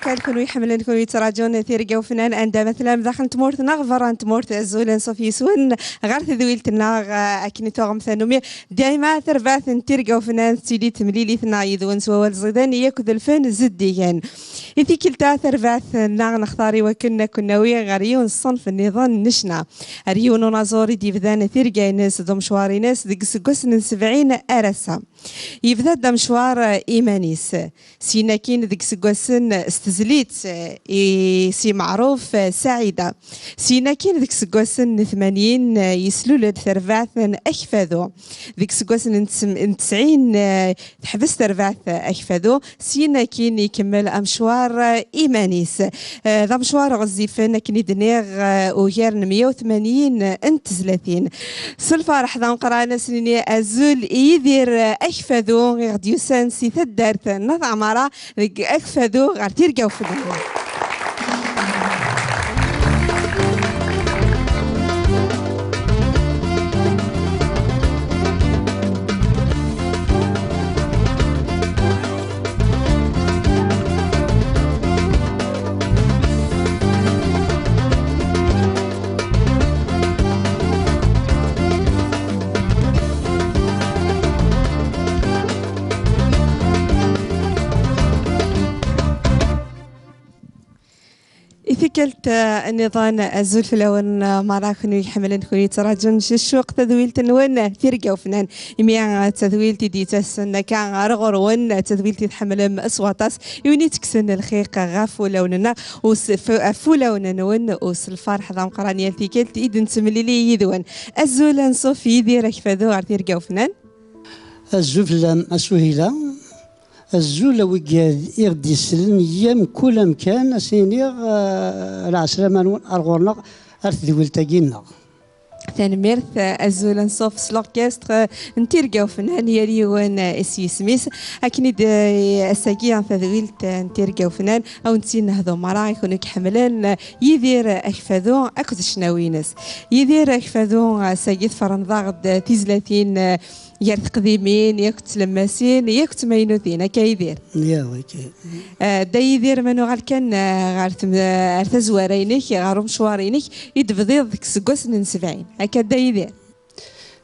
كان كونوا يحملن كونوا يتراجون ثيرقا وفنان عند مثلا داخل تمورتنا غفران تمورت الزولان صوفي سون غير تذويلتنا اكني توغم ثانومي دائما ثرباث تيرقا وفنان سيدي تمليلي ثنايد ونسوال زيدان ياكل الفن زديان إذا كلتا ثرباث نختاري كنا ويا غريون الصنف النظام نشنا ريون نازوري دي بدان ثيرقا ناس دو مشواري ناس دقس قسن 70 أرسا يبدا مشوار إيمانيس سينا كين ديك سكواسن استزليت سي معروف سعيدة سينا كين ديك سكواسن 80 يسلو لد ثرباث أكفاذو ديك سكواسن 90 تحبس ثرباث أكفاذو سينا كين يكمل أمشوار إيمانيس ذا مشوار غزيفن كني دنيغ وغير 180 انت 30 سلفارح ذا مقرانا سنيني أزول يدير أكفاذو غير ديوسان سي ثدارت نضع مرة أكفاذو غير تيرقاو في الدنيا كلت النظام الزول في الأول مرة كانوا يحملن كانوا يتراجعون الشوق تذويل تنون ثيرقا وفنان يميع تذويل تدي تسن كان رغرون تذويل تتحمل أصواتاس يوني تكسن الخيق غاف ولوننا وفولون نون وسلفارح ضام قرانيا ثيكلت إذن تمليلي يذون الزول نصوف يدير كفذو ثيرقا وفنان الزول في السهيلة الزول ويجاد يغدي سلن يم كل مكان سينيغ العشرة مانون أرغورنا أرث تاجينا ثاني ميرث الزول نصوف سلوكيستر نتيرقاو فنان يريون اسي سميس اكني الساقي عن تذويلت نتيرقاو فنان او نسين هذو مرا يكونوا كحملان يدير اكفاذو اكد شناوينس يدير اكفاذو ساقي فرنضاغد تيزلاتين يرث قديمين ياكت لماسين ياكت مينوثين هكا يدير يا ويكي دا يدير منو غير كان غير تزوارينك غير مشوارينك يدفضيض ديك سكواس من 70 هكا دا يدير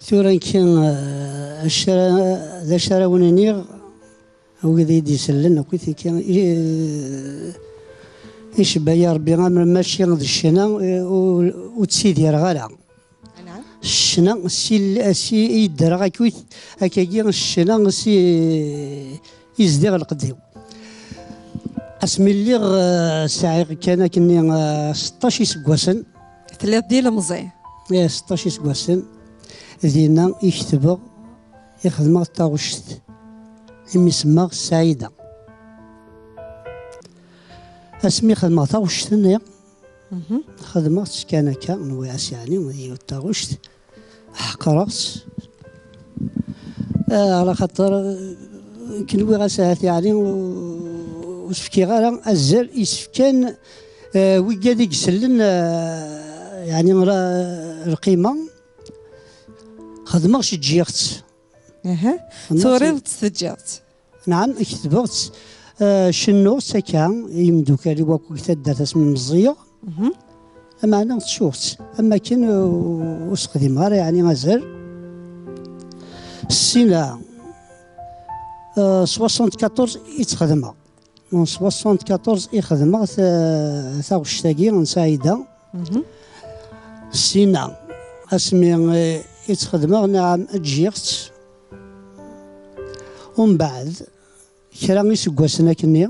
ثورا كان ذا شراونينيغ هو ذا يدي سلن وكيف كان يشبه يا ربي غامر ماشي غد الشنا وتسيدي رغالا الشنا سي يدرى غاكويت هكاكي الشنا سي يزديغ القديو اسمي اللي ساعي كان كني 16 سكواسن ثلاث ديال مزي 16 سكواسن دينا يكتب يخدم الطاوشت يسمى سعيدة اسمي خدمة طاوشت هنايا خدمت كان نواس يعني وهي الطاوشت حقرات على خاطر كنوي غاسات يعني وسفكي غالا الزر يسفكان ويقاد يسلن يعني القيمة خدمة شجيرت صورت سجلت نعم كتبت شنو سكان يمدوكالي وكو كتدات اسم مزية اما انا تشوفت اما كان وسقديم غير يعني مازال السنة 74 يتخدمها من 74 يخدمها ثاغشتاكي سعيدة السنة اسمي يتخدمها نعم تجيرت ومن بعد كرا يسكواسنا كني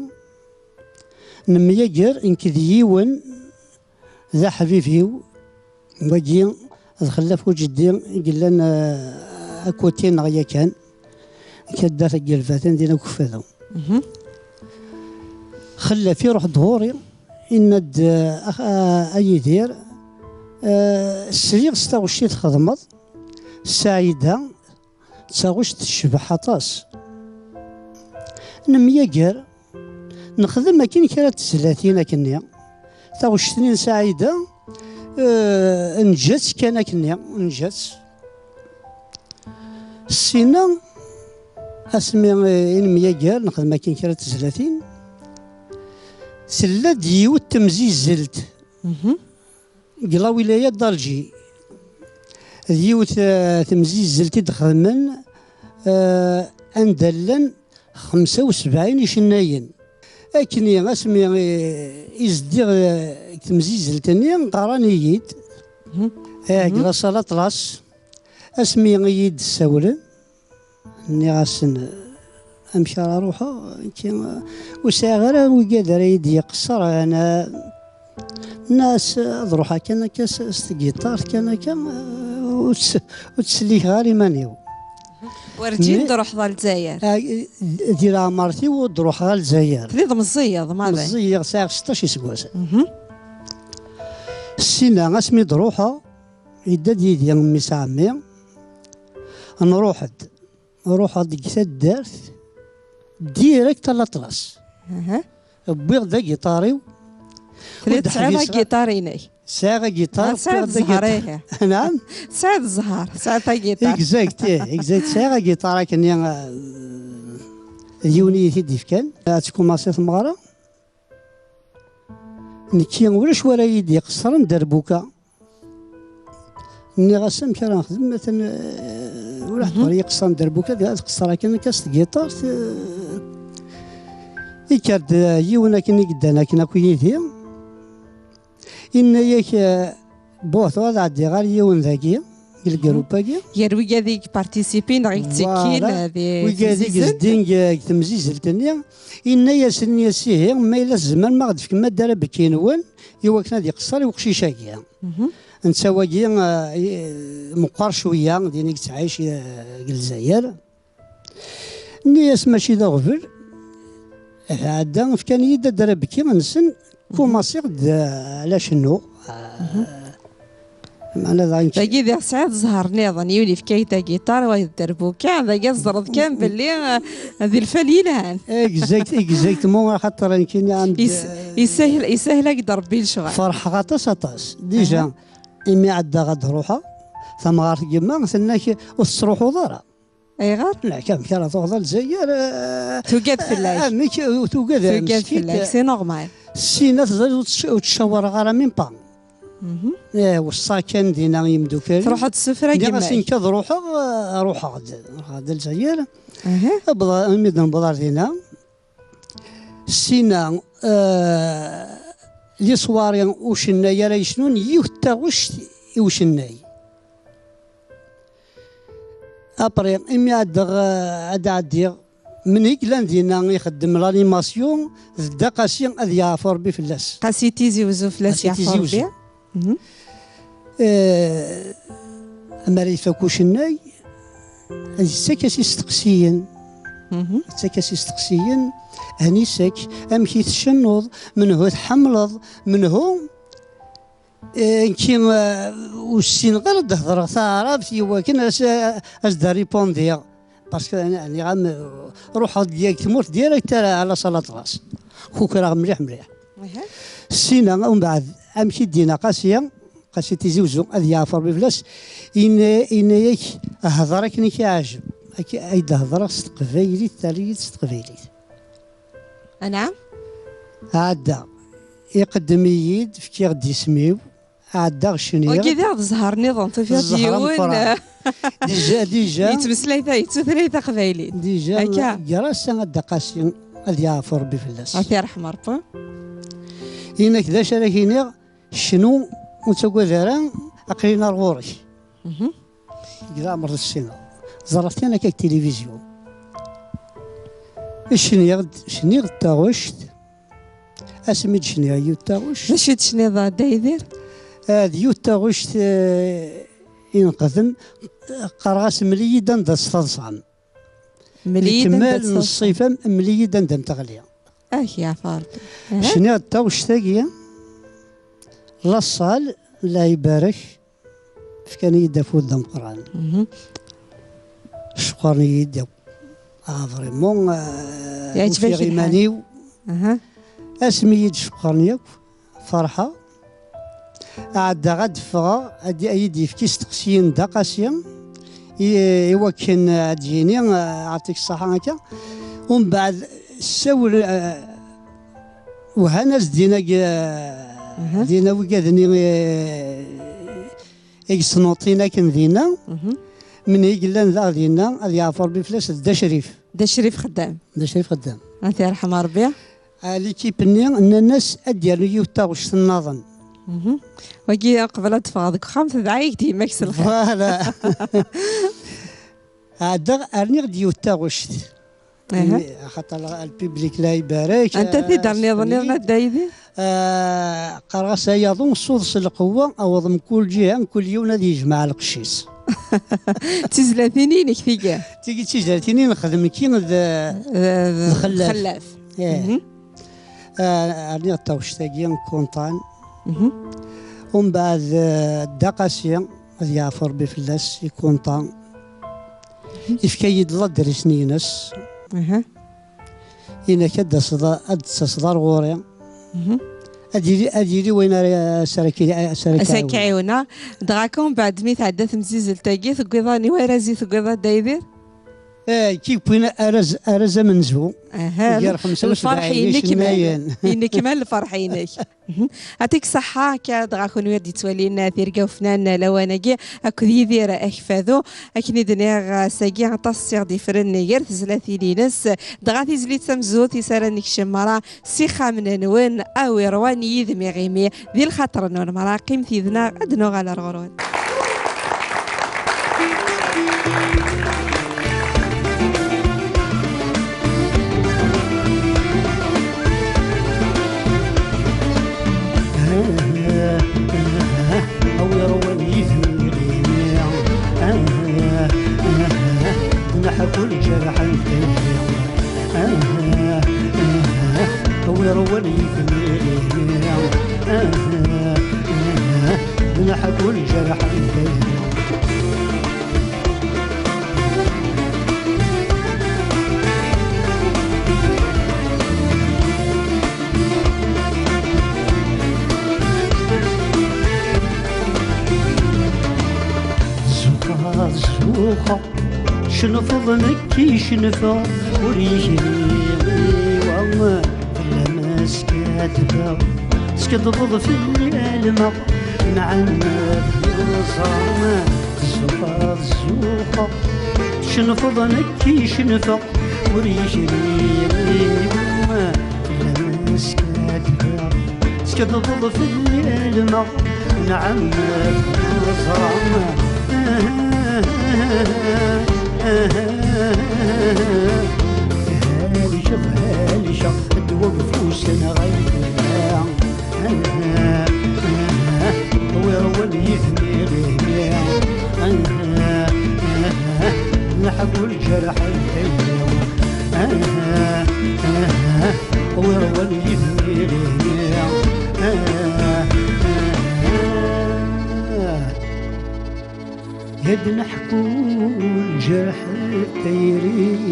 نمياجر انكذيون ذا حبيبي وجي خلاف وجدي قال لنا اكوتين غيا كان كدا في الجلفاتين دينا كفاذو خلى في روح ظهوري ان اي دير السرير ستاغشتي تخدمض سعيده تاغشت تشبح عطاس نمياجر نخدم كاين كرا 30 كنيا تاغشتني سعيده نجات كان كنيا نجات السنه اسمي نمياجر نخدم كاين كرا 30 سلا ديو تمزيزلت قلا ولاية دالجي ديو تمزيزلت دخمن أندلن 75 شناين أكني غاسمي إزديغ تمزيزلتني قرانييد قلا صلاة راس اسمي يد السولن اني غاسن امشي على روحه وساغر وقادر يدي يقصر انا الناس ضروحها كان كاس الجيتار كان وتسليه غالي مانيو ورجين دروح ضال الجزائر دير عمرتي ودروح غال الجزائر تريد مزيه ضماضي مزيه ساعه 16 سكواس السنه غاسمي دروحها يدا ديال امي سامي نروح ديك الدارت ديريكت الاطلس بيغ دا جيتاري تريد ساعه جيتاريني ساعه جيتار ساعه الزهر نعم ساعه الزهر ساعه جيتار اكزاكت ساعه جيتار كني اليونيتي ديفكان تكوماسي ثمغاره نكي ولاش ولا يدي قصر ندير بوكا ني غاسم كان نخدم مثلا واحد طريق قصر ندير بوكا تقصر كان كاس الجيتار يكاد يونا كني قدانا كنا كويدي إن ياك بوث هذا عندي غير يون ذاكي الجروباكي يروي هذيك بارتيسيبين غير تسكين هذه وكذيك زدين تمزيزلتني إن ياسن ياسيه ما إلا الزمان ما غادي كما دار بكينوان يوا كنا دي قصر وقشيشاكي نتسواكي مقار شويه دينيك تعيش الجزائر الناس ماشي دا غفل هذا كان يدا دار بكي نسن كوماسي على شنو معنا ذاك باقي ذا ساعات ظهر نيضان يولي في كايتا جيتار ويدربو كان ذا يزرد كان باللي هذه الفليلان اكزاكتومون خاطر كاين عند يسهل يقدر بيه الشغل فرحه غطاس ديجا إمي عدا غاد روحها ثم غار كيما مثلناك وتصروحو دارا اي غار لا كان تغضى الجزائر توقاد في الليل توقاد في الليل سي نورمال السينة تزاد وتشاور غارة من با والساكن دينا يمدوكال تروح السفرة كيما غاسين كاد روحها غادا الجزائر ميدان بضار دينا السينة لي صواري وشناي راه يشنون يوتا واش وشناي ابري امي عاد من هيك لان دينا يخدم لانيماسيون ذا قاسي هذا يعفر بي فلاس قاسي تيزي وزو فلاس يعفر بي اما راه يفاكو شناي ساكاسي استقسيين ساكاسي استقسيين هني ساك امشي تشنوض من هو تحملض من هو كيما والسين غير تهضر تعرف ولكن اش دا ريبونديا باسكو يعني غام روح ديالك تموت ديريكت على صلاه راس خوك راه مليح السينه ومن بعد امشي دينا قاسيه تيزي وزو هذا يعفر بفلاس ان ياك هضرك ني كيعجب اي هضره استقبايلي التالي استقبايلي نعم عدا يقدم يد في كي غدي يسميو عدا شنو وكذا الزهر نظام في ديون ديجا يتمسلي ثلاثه قبايلي ديجا جراس غدا قاسي غادي يعفر بفلاس عافيه رحمه ربي إنك ذا شراكيني شنو وتقول ذرا أقرينا الغوري كذا مرة السنة زرفتي أنا كاك تلفزيون شني غتاغوشت اسميت شني يوتاغوش ماشي شني ضا دايدير هاد يوتاغوشت ينقذم قراص مليدا دا الصلصان مليدا كمال الصيفة مليدا دا متغلية يا فارد شني غتاغوش تاقيا لاصال لا يبارك كان يدا فود القران شكرني يدا فريمون يعجبك غيمانيو اسمي شكرني فرحه عاد غاد فغا ادي ايدي في كيس تقسيين دقاسيا ايوا كان تجيني عطيك الصحه هكا ومن بعد سول وهنا زدينا دينا وكادني اكسنوطينا كندينا من يقلان ذا دينا هذا يعفر بفلاس دا شريف. دا شريف خدام. دا شريف خدام. الله يرحم ربي. ليكيب ني ان الناس اديروا يوتاوش النظن. وكي قبل تفاضك 5 دقائق ديما كسل خير. فوالا. هذا ارني غدي يوتاوش. خاطر البيبليك لا يبارك. انت تدرني ظني دايدي. قرص يظن صوص القوه او ضم كل جهه كل يوم هذا يجمع القشيس. تزلاتيني نكفيكا. تيجي تزلاتيني نخدم كي الخلاف. راني غطاوش تاكي كونطان. ومن بعد الدقاسيه غادي يعفر بفلاس يكونطان. يفكايد الله درسني ناس. إنا كدا صدار غوري. أديري وين ساكعيونا دغاكم بعد مي تعدى تمزيز التاكي ثقيضاني ويرازي ثقيضا دايدير. كي بوينا أرز منزو. الفرحينك كمان. إنك كمان الفرحينك. يعطيك الصحة كدغاكم ويردي تولين ثيركا وفنان لواناكي أكو يدير أكفاذو أكني دنيا ساكي عطاسيغ ديفرن غير تزلاتي لينس دغاتي زليت سمزو تيسارنك شمرا سيخا من نوان أو رواني يذمي غيمي ذي الخطر نون مراقيم ثيذنا أدنو على الغرون. كل جرح ويروني نح كل جرح زوخة شنفض نكي شنفا وريجني وما فلا مسكاتبا سكتبض في العلمة نعنا في الصامة زوخة زوخة شنفض نكي شنفا وريجني وما فلا مسكاتبا سكتبض في العلمة نعنا في الصامة هالي شف توقفوش انا غيرها ويروني يثميري نحب الجرح ويروني يثميري يد نحكو الجرح التيري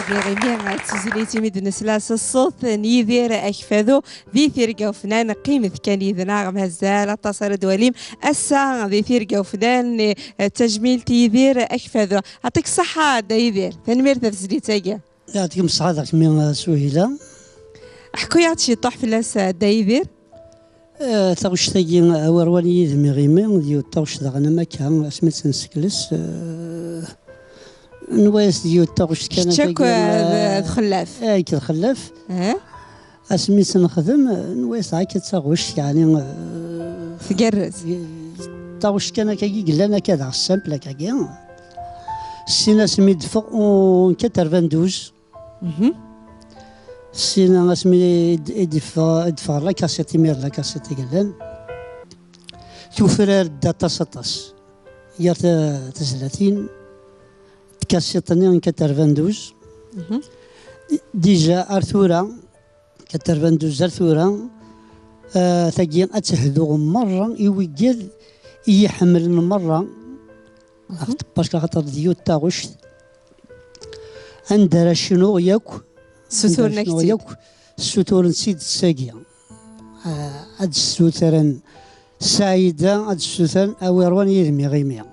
غيميا تزليتي ميد نسلاس الصوت نيذير أكفاذو ذي ثيرقا وفنان قيمة كان يذنا مهزال تصر دواليم أسا ذي ثيرقا وفنان تجميل تيذير أكفاذو أعطيك صحة دايذير تنمير تزليتاكا يعطيكم الصحة ذاك من سهيلة حكو يعطي طح في لاس دايذير تاوش تاكي ورواني يذمي غيمي ديو تاوش داغنا مكان سميت نسكلس نوايس ديو تاوش كان شكو الخلاف كي الخلاف اسميت نخدم نوايس هاكا تاغوش يعني تقرز تاوش كان كي قلنا كذا السامبل كاكي سينا سميت فوق 92 سينا سمي ادفع لا كاسيتي مير لا كاسيتي قلن توفرار داتا 16 يار تزلاتين كاسيتني 92 ديجا ارثورا 92 ارثورا ثقي اتهدو مرة يوجد يحمل مرة باسكو خاطر ديو تاغوش عندها شنو ياك ستور نكتي الستور نسيت الساقية هاد الستورن سعيدة هاد السوثان أويروان يدمي غيميا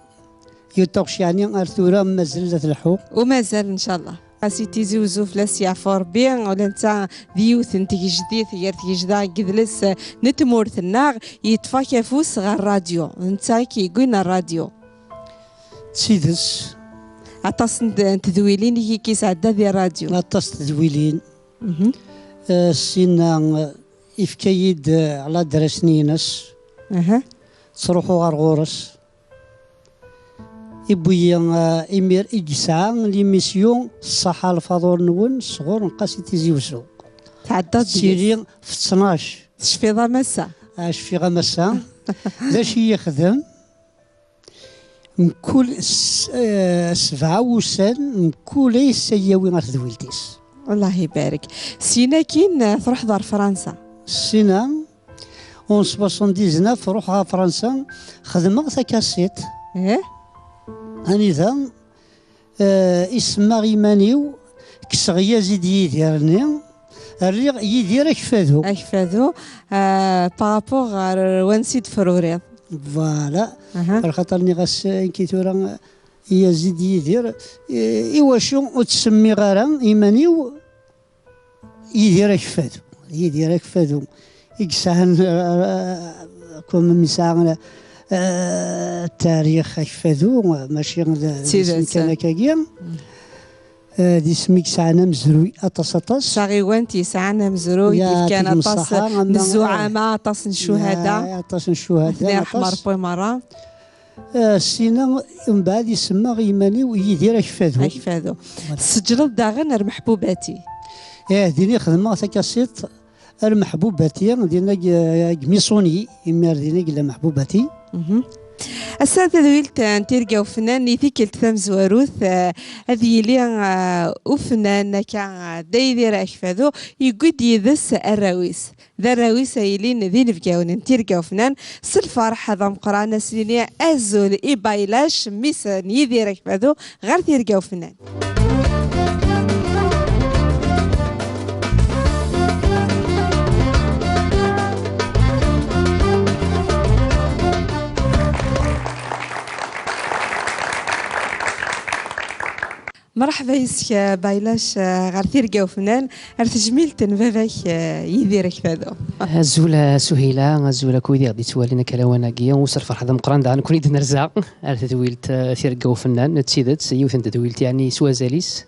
يوتوكش يعني أرثورا مازال الحقوق ومازال ان شاء الله سيتي زوزو فلاس يعفور بيان ولا انت ديوث انت جديد غير تجدا جدلس نتمورث الناغ يتفاك يفوس غير الراديو انت كي قلنا الراديو تسيدس عطاس تذويلين كي سعدا ذي الراديو عطاس تذويلين سينا إفكايد على درسنينس تروحوا غير غورس يبويا إمير إجساع ليميسيون الصحة الفاضور نون صغور نقاسي تيزي وزو تعداد سيري في 12 شفي غمسة شفي غمسة ذاش يخدم من كل 7 وسان من كل يسياوي غير ذويلتيس الله يبارك سينا كين تروح دار فرنسا سينا 1979 تروح على فرنسا خدمة كاسيت هاني ذا اسمها غيمانيو كسغيا زيد يديرني الريغ يدير اكفادو بارابور وانسيد فروريض فوالا خاطرني غاس كيتورا يزيد يدير ايواشو وتسمي غارا ايمانيو يدير اكفادو يكسان كوم مساعنا التاريخ اكفادو ماشي كان كاكيا دي سميك ساعنا مزروي اطاس صاغيوانتي ساعنا مزروي كان اطاس الزعماء اطاس الشهداء اطاس الشهداء احمر بومارا السينا من بعد يسمى غيماني ويدير اكفادو سجلت داغن المحبوباتي ديني خدمه كاسيت المحبوباتي دينا ميسوني يمير دينا محبوباتي السادة ذويلت نتيرقا وفنان يثيك التثام زواروث هذه اللي وفنان كان دايدير أكفادو يقود يذس الراويس ذا الراويس يلين ذي نفقاون نتيرقا وفنان سالفرح هذا مقرانا سنينيا أزول إبايلاش ميسان يدير أكفادو غير تيرقا وفنان مرحبا يسك بايلاش غير تيرقا وفنان ارتجميل تنفافاك يدير كذا الزوله سهيله الزوله كويدي غادي توالينا كلاواناكيا وسر فرح هذا مقران دعنا كوني نرزع تدويلت تيرقا وفنان تسيدت يوث تدويلت يعني سوازاليس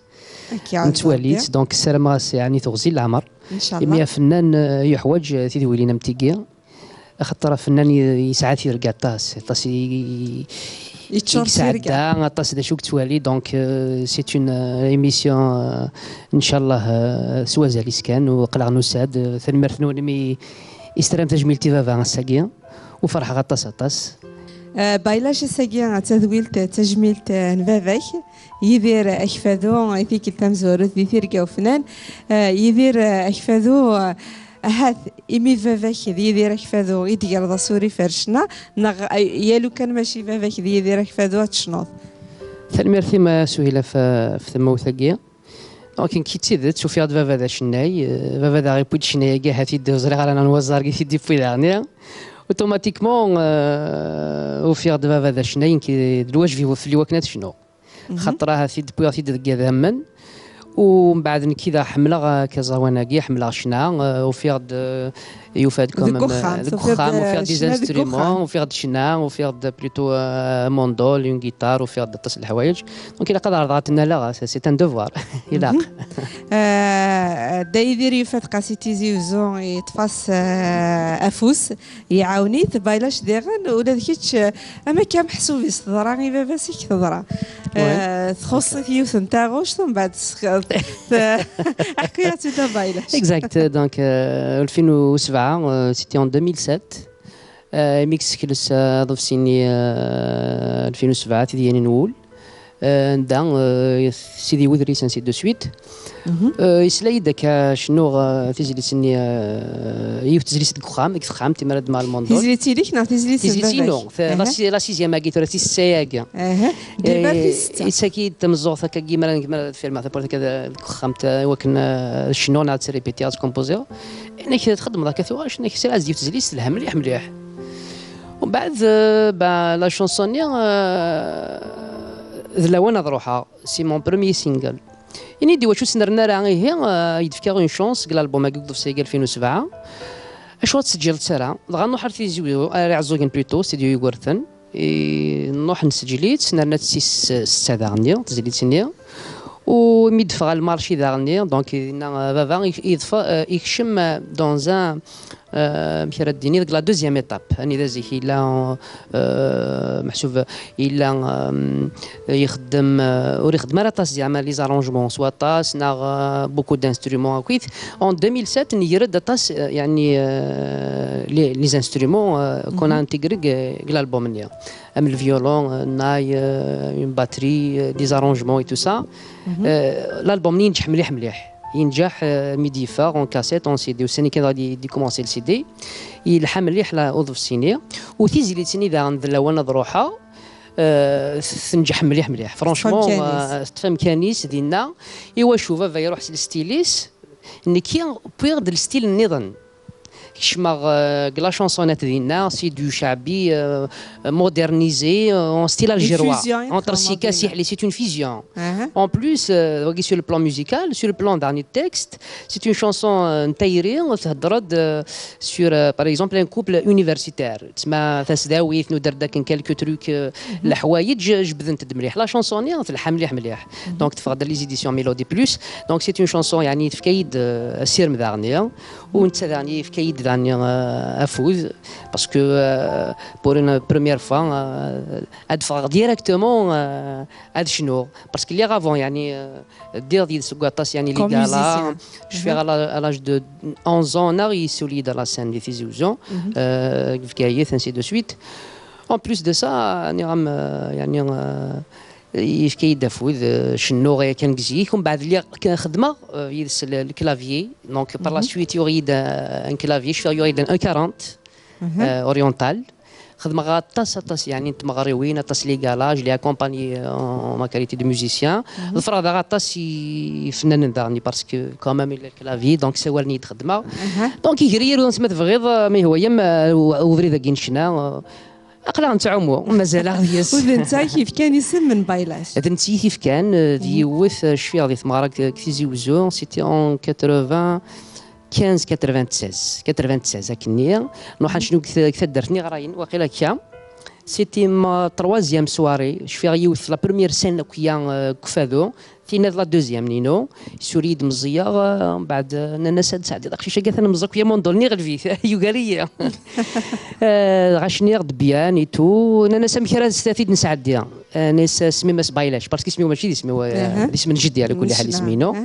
نتواليت دونك السلام غاس يعني تغزي العمر ان شاء الله يا فنان يحوج تدويلينا متيكيا خاطر فنان يسعى تيرقا طاس يتسعدا طاس دا شوك توالي دونك سي اون ايميسيون ان شاء الله سوازاليس كان وقلع نساد ثاني مرثنون مي يستلم تجميل تيفافا الساقيا وفرح غطاس بايلاش الساقيا تذويلت تجميلت نفافاك يدير اكفادو يثيك التمزورث يثير كوفنان يدير اكفادو هذا إمي فافاك ذي يدير كفادو يدير ذا سوري فرشنا يالو كان ماشي فافاك ذي يدير كفادو تشنوض ثالميرثي ما سهيله في ثما وثاقيا ولكن كي تيدت شوفي هاد فافا ذا شناي فافا ذا غيبويد شناي كاع هاتي دوزري غالا نوزار كي تيدي بوي دارنيا اوتوماتيكمون وفي هاد فافا ذا شناي كي دلواج في اللي وكنات شنو خاطرها في بوي تيد كذا من ومن بعد كذا حمله كزواناكي حمله شنا وفي غد يفادكم الكخام وفي غد ديزانسترومون وفي غد شنا وفي غد بلوتو موندول اون غيتار وفي غد تصل الحوايج دونك الا قدر ضغطنا لا سي ان دوفوار يلاق دايدير يفات قاسيتي زيوزون يتفاس افوس يعاوني تبايلاش ديغن ولا ذيكيتش اما كان محسوب يصدرا غير باسيك تضرا تخص يوث نتاعو شنو من بعد حكايات بايلاش اكزاكت دونك 2007 سيتي ان 2007 ميكس كلس ضف سيني 2007 تدياني نقول ندا سيدي وذري سانسي دو سويت يسلاي داك شنو تيزليسني يوف تزليس الكخام الكخام تمرد مع الموندول تيزليتي ليك نا تيزليتي نو لا سيزيام كيتو تي السياق ديما في ستة يساكي تمزوغ ثاك كيما في الماث بورت كذا الكخام وكن شنو نعاد ريبيتي كومبوزير انك تخدم ذاك ثواش انك سير ازيف تزليس لها مليح ومن بعد لا شونسوني ذلاونا ضروحها سي مون بروميي سينجل يعني دي واش سنرنا راه هي يدفكا اون شونس قال البوم هكاك في 2007 اشوا تسجل تسرا غنروح حرفي زيو عزوكين بلوتو ستوديو يغورثن نروح نسجليت سنرنا ستة داغني تسجليت وميدفع المارشي داغني دونك بابا يكشم دون ان مشى رديني لا دوزيام ايتاب اني دازيك الا محسوب الا يخدم ويخدم راه طاس زعما لي زارونجمون سوا طاس نا بوكو دانسترومون كويت اون 2007 نيرد طاس يعني لي زانسترومون كون انتيغري الالبوم نيا ام الفيولون ناي اون باتري دي زارونجمون اي تو سا الالبوم ينجح مليح ينجح ميديفا اون كاسيت اون سي دي وسني كي غادي كومونسي السي دي يلحم مليح لا اوظف السينيه وتيزي لي تسني ذا نذلاونا ضروحها تنجح مليح فرونشمون تفهم كانيس ديالنا ايوا شوف يروح للستيليس اني كي بيرد الستيل النظام كشما لا شونسونات ديالنا سي دو شعبي مودرنيزي اون ستيل الجيروا اونتر سي كاسيح لي سي اون فيزيون en plus sur le plan musical sur le plan dernier texte c'est une chanson نتايري تهضر sur par exemple un couple universitaire تسمى تسداويت ندير داك كالكو تروك الحوايج جبدت مليح لا شونسوني تلحق مليح دونك تفقد لي زيديسيون ميلودي بلوس دونك سي اون شونسون يعني تفكايد السير مدارنيه وانت يعني فكايد داني افوز باسكو بور اون بروميير فوا ادفع ديريكتومون هاد شنو باسكو لي غافون يعني دير سكواطاس يعني لي غالا جو في على لاج دو 11 ans ناري سوليد لا سين دي فيزيوزون في كايث انسي دو سويت اون بلوس دو سا يعني يفكي دافوذ شنو كان كزيك ومن بعد اللي كان خدمه يدس الكلافيي دونك بار لا سويت يريد ان كلافيي شو يريد ان 40 اورينتال خدمه غاطاس يعني تمغريوين طاس لي كالاج لي اكومباني ما كاليتي دو ميوزيسيان الفرا غاطاس فنان دارني باسكو كومام الكلافي دونك سوالني خدمه دونك يجري سمات فغيض ما هو يم وفري ذاك نشنا اقلا نتعومو مازال غياس وذا نتا كيف كان يسم من بايلاش هذا نتا كيف كان ديوث شويه غادي تمغرا كتيزي وزو سيتي اون 80 15 96 هكني نروح شنو كثر درتني غراين واقيلا كيا سيتي ما تروازيام سواري شفيغ يوث لا بروميير سين كيا كفادو فينا لا دوزيام نينو سوريد مزيا بعد ناس سعدي داك الشيء قالت انا مزك يا موندولني غلفي يوغاريه غاشني غد بيان اي تو انا سامي ستافيد نسعديها ناس سمي ما سبايلاش باسكو اسمي ماشي اسمي اسم جدي على كل حال اسمينو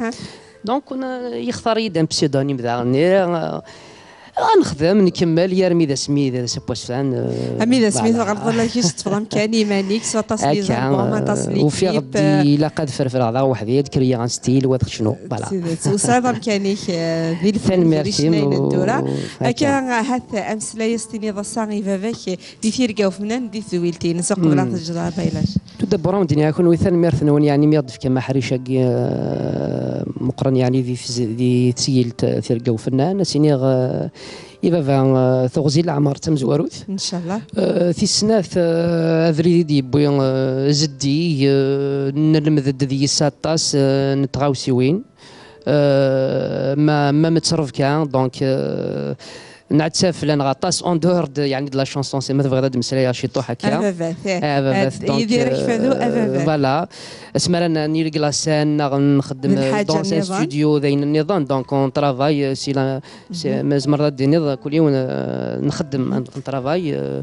دونك يختار يد بسيدونيم ذا غنخدم نكمل يا رمي ذا سمي ذا سبوسفان امي ذا سمي غلط الله كيش تفضل كاني مانيك سوا تصلي زعما تصلي وفي غدي لا قد فرفر هذا وحدي كريا غان ستيل وهذا شنو فوالا وصادر كانيك ذي الفن ميرسي الدوره هكا هاث امس لا يستني ذا صاغي فافاك دي ثيركا فنان دي ثويلتي نسوق بلا تجرا بايلاش تدبرون الدنيا يكون وثان ميرثنون يعني ميض كما حريشة مقرن يعني ذي تسيلت ثيركا وفنان سينيغ يبقى ثغزي العمر تمزواروث ان شاء الله في السناث اذري دي بوين زدي نلمذ ذي ساتاس نتغاوسيوين ما متصرف كان دونك نعتسف لان غطاس اون دور يعني لا شونسون سي مثل غدا مسلايا شي طوح هكا يدير كفادو فوالا اسمع انا نيري كلاسان نخدم دون سان ستوديو ذين النظام دونك اون ترافاي سي مرات دي نظام كل يوم نخدم ترافاي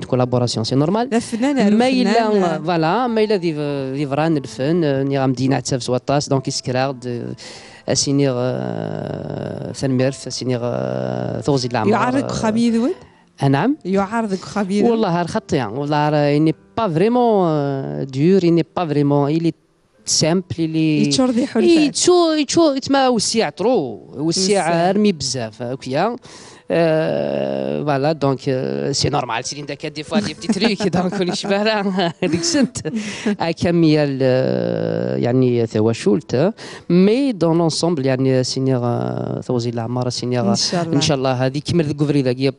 كولابوراسيون سي نورمال ما الا فوالا ما الا ذي فران الفن ني غامدي نعتسف سواطاس دونك اسكراد اسينيغ ثنميرث اسينيغ ثوزي العمر يعرضك خبير ود نعم يعرضك خبير والله الخط يعني والله اني با فريمون دور اني با فريمون الي سامبل اللي يتشردي حلفات يتما وسيع طرو وسيع رمي بزاف هكيا فوالا دونك سي نورمال سي داك دي فوا دي بتي تريك دونك كل شباره هذيك سنت كميال يعني تواشلت مي دون لونسومبل يعني سينيغ ثوزي العمار سينيغ ان شاء الله هذه كمل الكوفري ذاك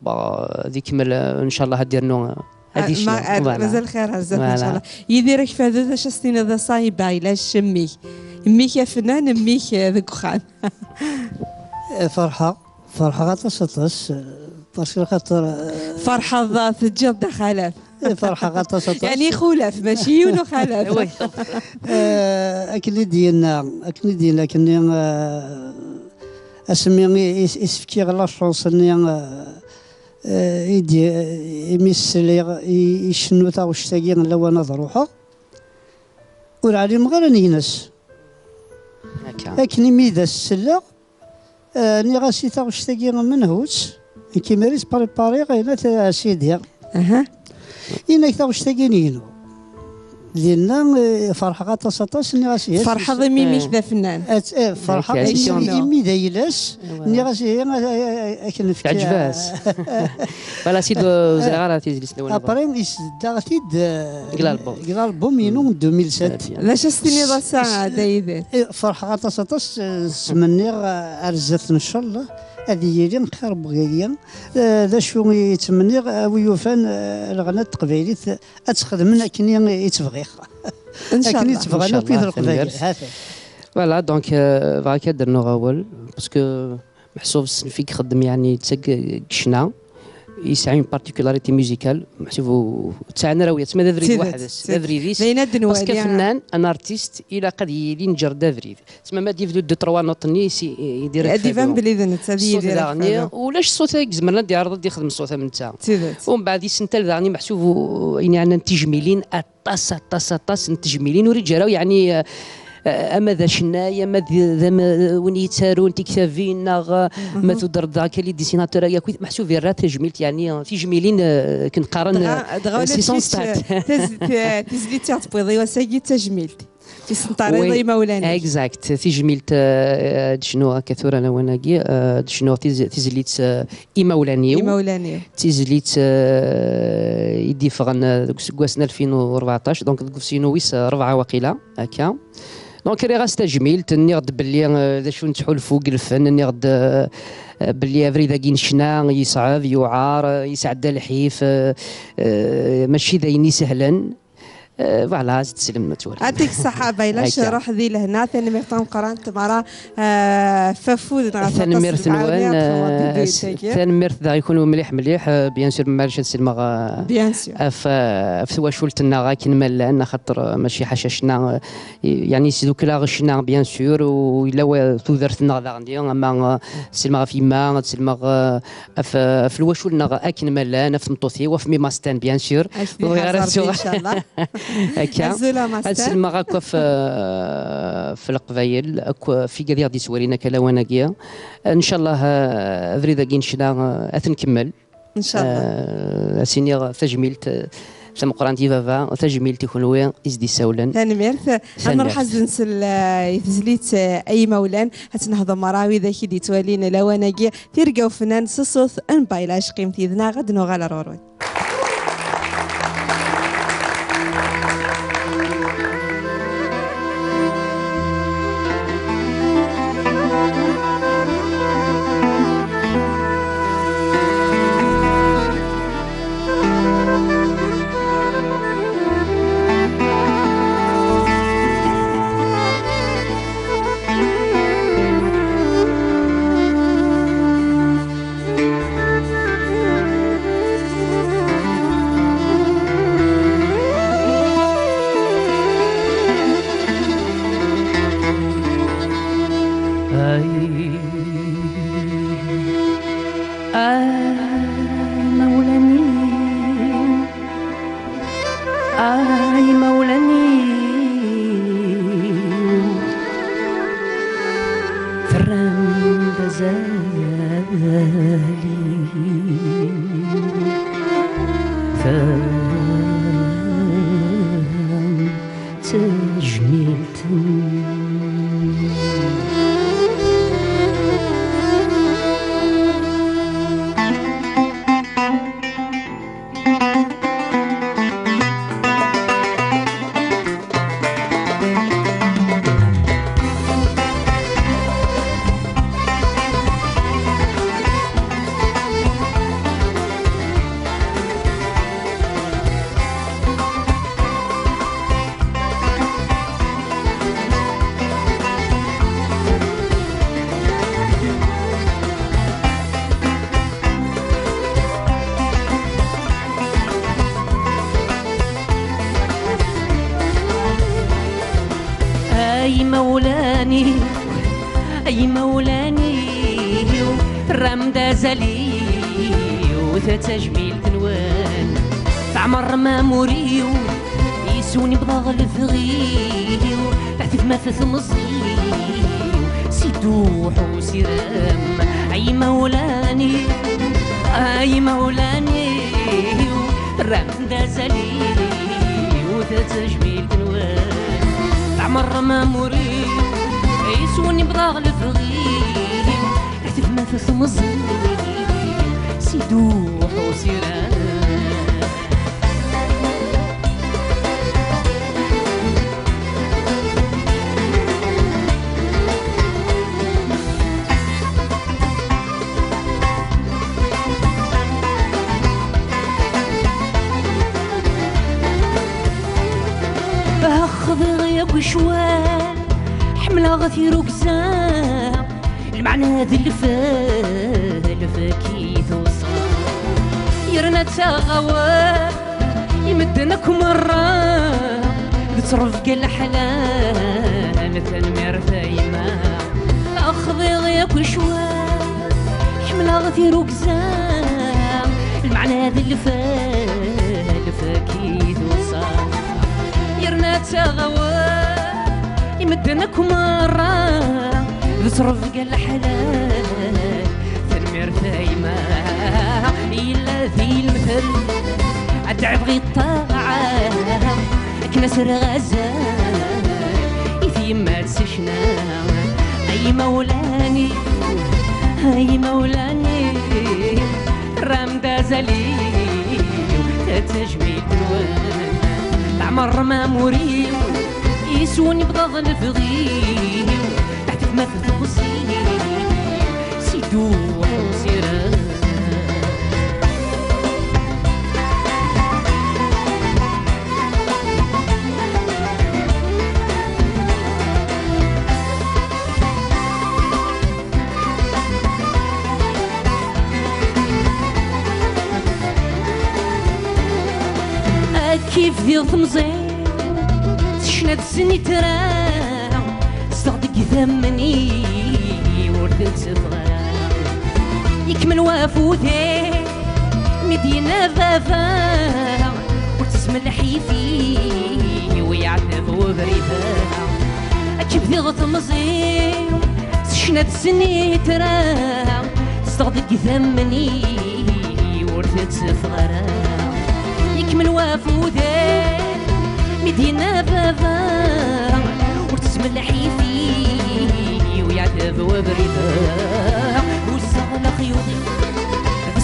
هذه كمل ان شاء الله هدير نو مازال خير هزات ان شاء الله يديرك في هذا اش سنين هذا صايب علاش شمي ميك يا فنان ميك ذاك خان فرحه غطس باسكو خاطر فرحه ذات جد خلاف فرحه غطس يعني خلاف ماشي ونو خلاف اكل ديالنا كني اسمي يسفكي غلا شونس اني يدي يمثل يشنو تا وشتاقي لو انا ضروحه والعليم غير نينس لكن ميدا السلا ني غاسي تا وشتاقي منهوس كيماريس بريباري غينا سيدي إنك تا وشتاقي نينو لأن فرحة غطاس ني غاسي فرحة ضمي ميك ذا فنان فرحة إمي ذا يلاس ني غاسي أكن في عجباس فوالا سيدو زغارة تيزليس نوانا أبرين إسداغتيد قلالبوم ينو 2007 لاش استني ذا ساعة دايدة فرحة غطاس سمني أرزت إن شاء الله هذه يلي نخرب بغيا ذا شو يتمنى ويوفان الغناء التقبيلي اتخدم كني يتبغي ان شاء الله يتبغى كيف القبائل فوالا دونك فوالا درنا غاول باسكو محسوب فيك خدم يعني تسق كشنا يسعى اون بارتيكولاريتي ميوزيكال محسوب تاعنا راهي تما دافريد واحد دافريديس باسكو فنان ان ارتيست الى قد ينجر دافريد تما ما ديف دو تروا نوط نيس يدير ديفان بلي ذنت هذه ولاش الصوت يزمرنا دي عرض يخدم الصوت من تاع ومن بعد يسنتل ذاني محسوب يعني تجميلين طاس تجميلين ورجاله يعني اما ذا شنايا ما ذا وين يتسارون تكتافين ما تدر ذاك اللي ديسيناتور يا كويت محسوب في الرات تجميلت يعني في جميلين كنقارن سيسون ستات تزلي تبيضي وساقي تجميلت تسنطاري مولانا اكزاكت تجميلت شنو كثور انا وناقي شنو تزليت ايمولانيو تزليت يدي فغن كواسنا 2014 دونك كوسينويس 4 وقيله هكا دونك راه غاس تجميل تني غد بلي ذا شو نتحول فوق الفن اني غد بلي افري ذاكي نشنا يصعب يعار يسعد الحيف ماشي ذايني سهلا فوالا تسلم تولي يعطيك الصحة بايلاش روح ذي لهنا ثاني ميرتان قرانت مرة ففود ثاني ميرت نوان ثاني ميرت ذا يكونوا مليح بيان سور مارش السلمى بيان سور في واشولتنا غاكين ملان خاطر ماشي حشاشنا يعني سيدوك لا غشنا بيان سور ولا تودرتنا ذا اما السلمى فيما السلمى في الواشولنا اكن ملان في مطوثي وفي ميماستان بيان سور ان شاء الله هكا السلمى غاكا في القبايل في قضيه دي سوارينا كلاواناكيا ان شاء الله فريدا كينشنا اثنكمل ان شاء الله سينيغ تجميلت ثم قرانتي فافا تجميلتي خلوي ازدي سولا ثاني ميرث انا راح نسل يتزليت اي مولان هتنهض مراوي ذاك دي توالين لواناكيا تيرقاو فنان سصوث ان بايلاش قيمتي ذنا غد نوغال روروي مولاني أي مولاني الرام دازالي وتجميل تنوان تعمر ما مريو يسوني بضاغ الفغيو تحت ما في مصيو سيدوح وسيرام أي مولاني أي مولاني الرام دازالي وتجميل تنوان تعمر ما مريو يسوني بضاغ الفغيو تحت ما في مصيو سيدوح وسيرام أخذ غياب وشوال حملة غثير وكزام المعنى هذا الفاكي توصل يرنا تغوى يمدنك مرة تصرف قال حلال تنمير ثايمة أخذ غياب وشوال حملة غثير وكزام المعنى هذا الفاكي توصل يرنا تغوى يمدنك مرة تصرف قال حلال تنمير ثايمة إلا ذي المثل عد عبغي الطاعة كنسر غزال في ما تسشنا أي مولاني أي مولاني رام دازالي تجميل دروان تعمر ما مريو يسوني بضغ الفغيو تحت ما في تفصيل سيدوح وسيران كيف ذي ثمزين تشناد سني ترى صدق ثمني وردت صغرى يكمل وافوثي مدينة ذافا وتسمى الحيفي ويعتف وبريفا كيف ذي ثمزين تشناد سني ترى صدق ثمني وردت صغرى من وافوذي مدينة بابا وتسمى الحيفي ويعتب وبريدا والصغل خيوطي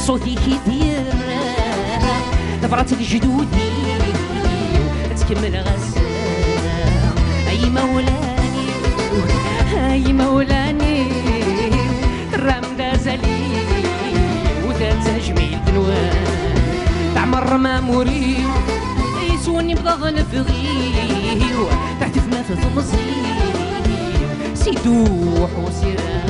صوتي كيدير نبرات الجدودي تكمل غسالة أي مولاني أي مولاني الرام دازالي وذات تجميل دنوان تعمر ما مريو يسوني بضغ الفغيو تحت ما في مصيو سيدوح وسيران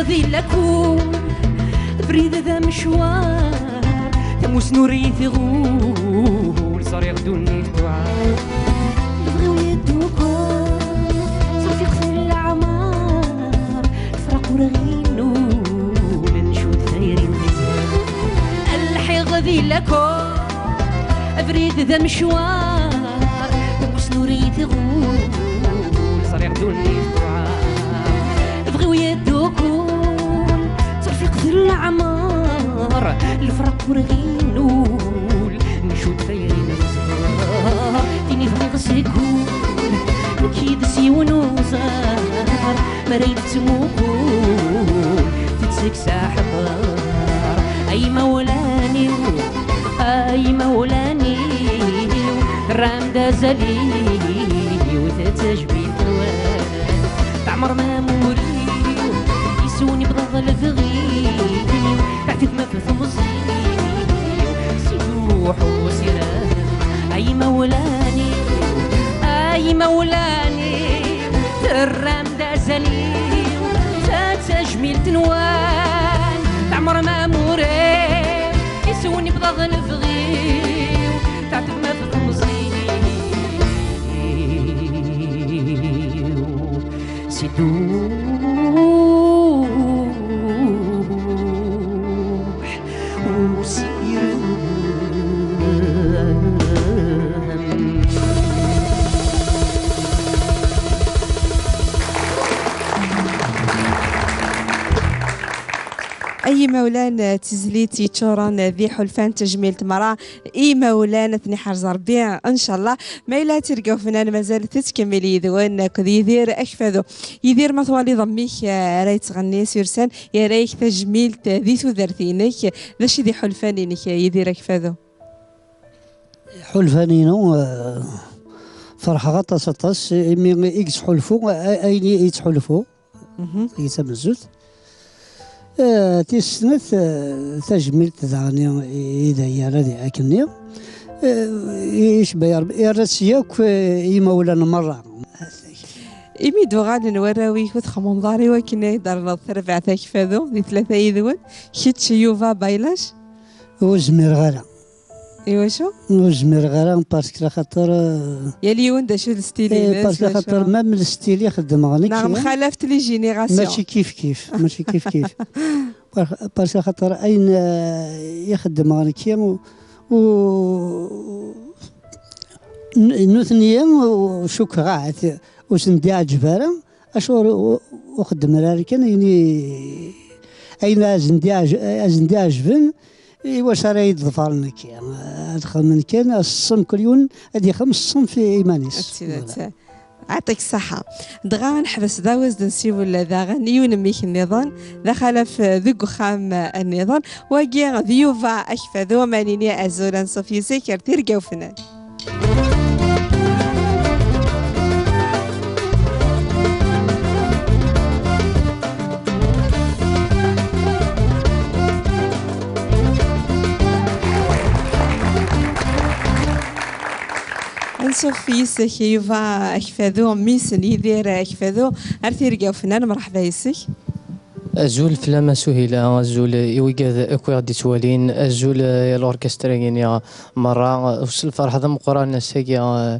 ذي لكون بريد ذا مشوار تموس نوري ثغول صار يغدوني توعار يبغيو يدوكم صافي قفل العمار فرق ورغينو لنشوت خيرين غزال الحيغ ذي لكون بريد ذا مشوار تموس نوري ثغول صار يغدوني توعار يبغيو يدوكم في العمار الفرق ورغينول نشوت خيرين الزهار ديني في غسكول كيد سيون وزار مريد تموكول تتسك ساحبار أي مولاني أي مولاني رام دازالي وتتجبي ثوان تعمر ما موري يسوني بضغ الفغيو تعتف ما في ثمصيو سيدوح وسيران اي مولاني اي مولاني ترام دازلي تجميل تنوان تعمر ما موري يسوني بضغ نفغي تعتب ما في تمزي سيدوح وسير اي مولان تزليتي تشوران ذي حلفان تجميل تمرا اي مولان ثني حرز ربي ان شاء الله ما الا تلقاو فنان مازال تتكملي يذوان كذ يدير اكفاذو يدير مثوالي ضميك راي تغني سيرسان يا رايك تجميل ذي ثوذرتينك ذاش ذي حلفانينك يدير اكفاذو حلفانينو فرحة غطاس طاس مي إكس حلفو أيني يتحلفو يتمزوت تيسنت تجميل تدعني إذا يرادي أكني إيش بيار يرسيك يمولانا مرة إمي دوغان نوراوي كنت خمم ضاري وكنا دار نظر بعثاك فاذو ذي ثلاثة يذون كيتش يوفا بايلاش وزمير غالا ايوا شو؟ وزمير غالا باسكو خاطر يا ليون دا شو الستيلي باسكو خاطر ما من الستيل يخدم غني نعم خالفت لي جينيراسيون ماشي كيف ماشي كيف باسكو خاطر أين يخدم غني كيام و نوثنيا وشوك غاعت وسندي عجبارة أشور وخدم راري كان يعني أين أزندي عجبن واش راه يتظفرنا كي ادخل من كان الصم كل يوم هذه 5 صنف في ايمانيس يعطيك الصحة دغا نحبس داوز نسيو ذا غني ونميك النظام دخل في ذوق خام النظام واقي ذيوفا أكفى ذو مانيني أزولا صوفي سيكر ترقى وفنان صوفي سيكيوفا أكفاذو ميسن يدير أكفاذو أرتيرقاو فنان مرحبا يسك أزول فلاما سهيلة أزول إيويقاذ أكوي غادي توالين أزول الأوركسترا يعني مرة وصل فرحة ذا مقران ساقيا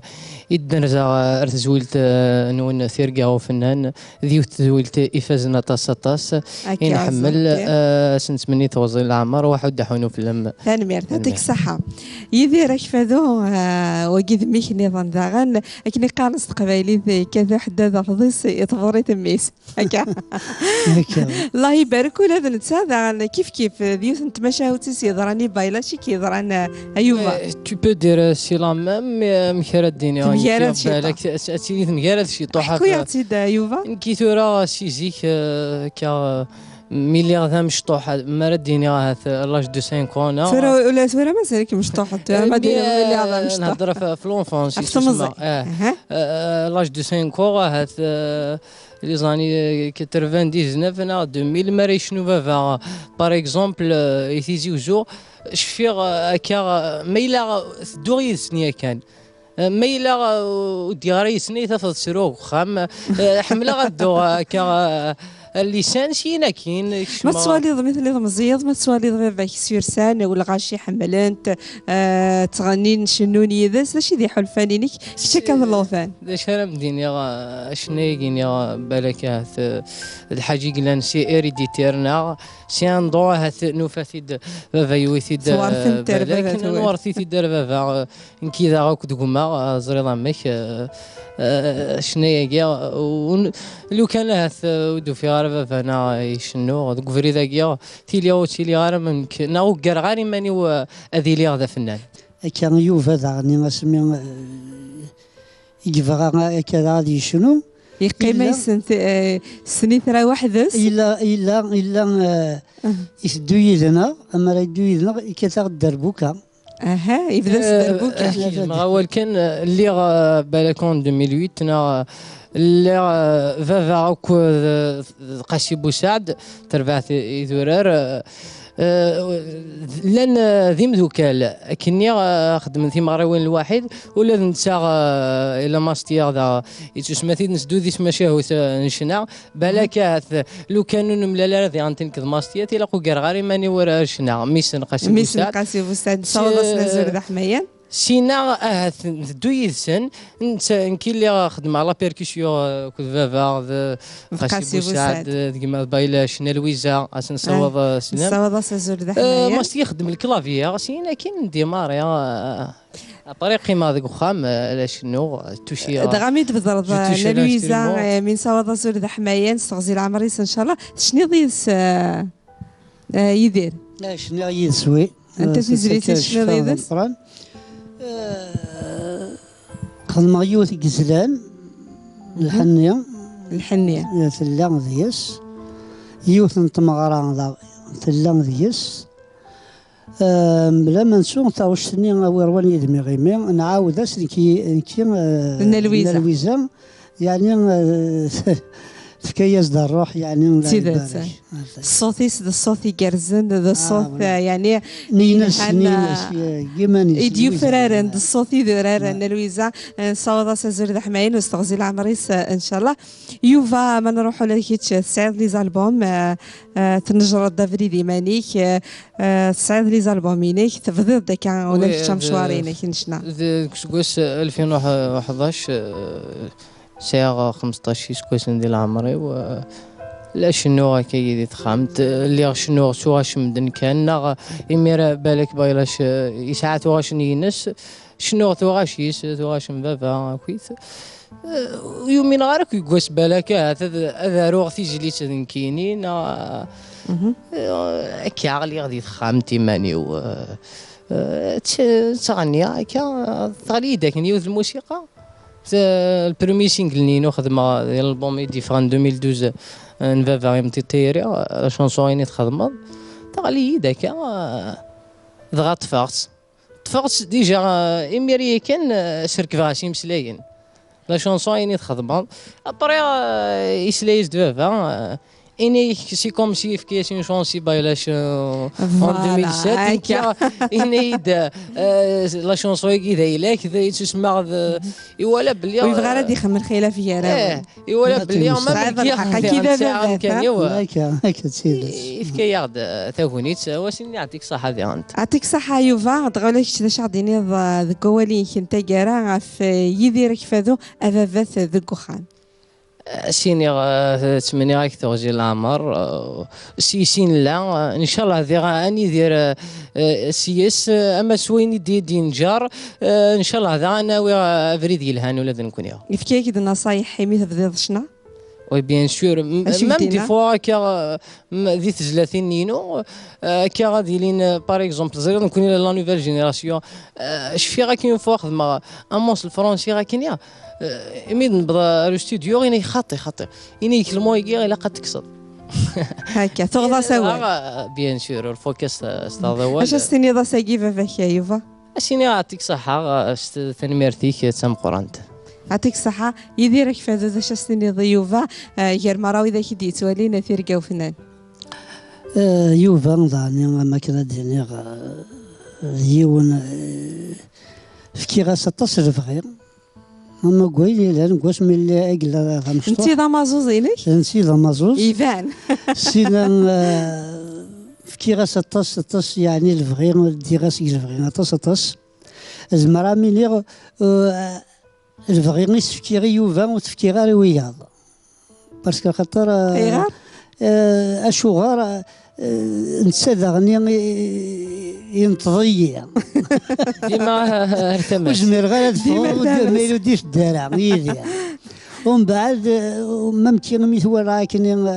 إدنرزا أرتزويلت نون ثيرقاو فنان ذيو تزويلت إفازنا طاس إن حمل سنت مني توزيل العمر واحد دحونو فيلم ثاني يعطيك الصحة يدير أكفاذو وقيد ميك نظام ذاغن أكني قارنس قبايلي كذا حدا ذا رضيس يتفضري تميس هكا الله يبارك ولا نتساعد كيف ديوث نتمشى وتسي ضراني بايلا شي كي ضران ايوبا تو بو دير سي لا ميم مخيرات الدنيا مخيرات شي بالك اسيني مخيرات شي طوحه كويا تيد ايوبا كي ثورا سيزيك كا مليار ذا مشطوحه مرد هاث لاج دو 5 كونا ثورا ولا ثورا مازال كي مشطوحه ما دير مليار ذا مشطوحه نهضر في لونفونس لاج دو 5 كوا هاث les années 99 na 2000 ما يشنو فا باغ اكزومبل يتيزي وجو شفيغ هكا ميلا دوغي سنيه كان ميلا ودياري سنيه تفض سروق خام حمله غدو هكا اللسان شينا كاين ما تسواليض مثل مزيض ما تسواليض غير باك سيرسان ولا غاشي حملانت تغنين شنوني ذا شي ذي حلفانينك شي كان اللوفان داش انا مديني شنايقين يا بالك هاث الحاجي قلان سي اريديتيرنا سي ان دو هاث نوفاثيد فافا يوثيد بالك نورثيد فافا نكي ذا غاك دغما زريضا مك شنايا لو كان هاث ودو في غارفه فانا يشنو دوك فريدا كيا تيلي غار ممكن ناو كرغاني ماني اذي لي غدا فنان كان يوفا ذا اسمي يجفا كذا غادي شنو يقيم سني ثرا وحدس الا يسدو يدنا اما لا يدو يدنا كتاغ دربوكا اها يبدا دربوكا ما اول كان اللي بالكون 2008 نا اللي فافا قاسي بوسعد تربعت يذورر لان ذي مذوكال كني خدم في مغربين الواحد ولا نتا الى ماستيا ذا يتسمى نسدو ذي مشاهو نشنا بلاك لو كانوا نملا ذي غنتنكد ماستيا تيلاقو كرغاري ماني ورا شنا ميسن قاسي بوستاد صودا سنزور ذا حميان سينا دو يدسن نكي اللي خدم على بيركسيون كود فافا قاسي بوسعد كيما بايلا شنا لويزا اسن صوض سلام صوض سنزور ذا حميان ما يخدم الكلافيا سينا كاين ديماريا طريقي ما ذاك خام لا شنو توشي دغامي تبضرض لويزا من صوض سنزور ذا حميان استغزي العمريس ان شاء الله شنو ضيس يدير شنو يسوي انت تزريتي شنو ضيس خدمة يوث قزلان الحنية ثلان ذيس يوث نتمغران ثلان ذيس بلا ما نسوق تاوش سنين ويروان يدمي غيمي نعاود نكي نلويزا يعني تكيز دا الروح يعني الصوت يقرزن ذا الصوت يعني نينس كيما يديو فرارن الصوت يدرارن لويزا صودا سازور ذا حماين واستغزي العمريس ان شاء الله يوفا ما نروحوا لكيتش سعيد لي زالبوم تنجر دافري ديمانيك سعيد لي زالبومينيك تفضل داك ولا مشوارينك نشنا كوس 2011 ساعة 15 كويس ندير عمري و لا شنو كي تخامت اللي شنو سواش مدن كان يمير بالك بايلاش يساعات واش نينس شنو تواش يس تواش مبابا كويس يومين غارك يقوس بالك هذا روغ تيجي تنكينين كي اللي غادي تخامتي ماني و تغني هكا تغلي داك نيوز الموسيقى البرومي سينجل نينو خدمه ديال البوم ديفران 2012 نفافا يمتي تيري لا شونسون يني تخدمه تغلي داك دغا طفقت ديجا اميري كان شرك فاشي مسلاين لا شونسون يني تخدمه ابري يسلايز دفافا إني سي كوم سي فكيس اون شونسي بايلاش اون 2007 إني لا شونسون كي دايلاك تسمع يولا بلي ويبغى غادي يخمم خيله فيا راه يولا بلي ما كي كان يوا هكا تسير فكي ياخد تاغونيت واش يعطيك الصحه دي انت يعطيك الصحه يوفا تغولك كذا غاديني ذكوالي كنت كارا في يديرك فادو افافات ذكوخان سيني تمني راك تغزي العمر سين لا ان شاء الله ذي اني دير سياس اما سويني دي نجار ان شاء الله ذا انا فريد يلهان ولا نكون يا يفكيك د النصايح حمي تبديض شنا وي بيان سور ميم دي فوا كا ذي تزلاتين نينو كا غادي لين باغ اكزومبل زير نكون لا نوفيل جينيراسيون شفي غا كاين فوا خدمه امونس الفرونسي غا كاين يا اميد نبدا الاستوديو غيني خاطي اني كلمو يجي الا قد تكسر هكا تغضى سوا بيان سور الفوكس استاذ اول اش استني ضا ساقي فافاك يوفا اشيني يعطيك صحه تنميرتيك تم قرانت يعطيك الصحة يديرك في هذا اش استني ضيوفا غير مراوي ذاك ديتوالي نثير كاو فنان يوفا نظاني ما كان ديني ديون فكي غاس تصرف غير اما قويلي لان قوس من اللي اقلا غمشطو انتي ذا مازوزينك انتي ذا مازوز يبان سينا فكي غاس تص يعني الفغير دي غاس الفغير تص زمرا ميلي الفغير تفكيري يوفا وتفكيري وياض باسكو خاطر اشوغار نتسادى غني ينتضيع ديما ارتمس وجمير غير هذا ما يديش الدرع يدير ومن بعد ممكن مثل كاين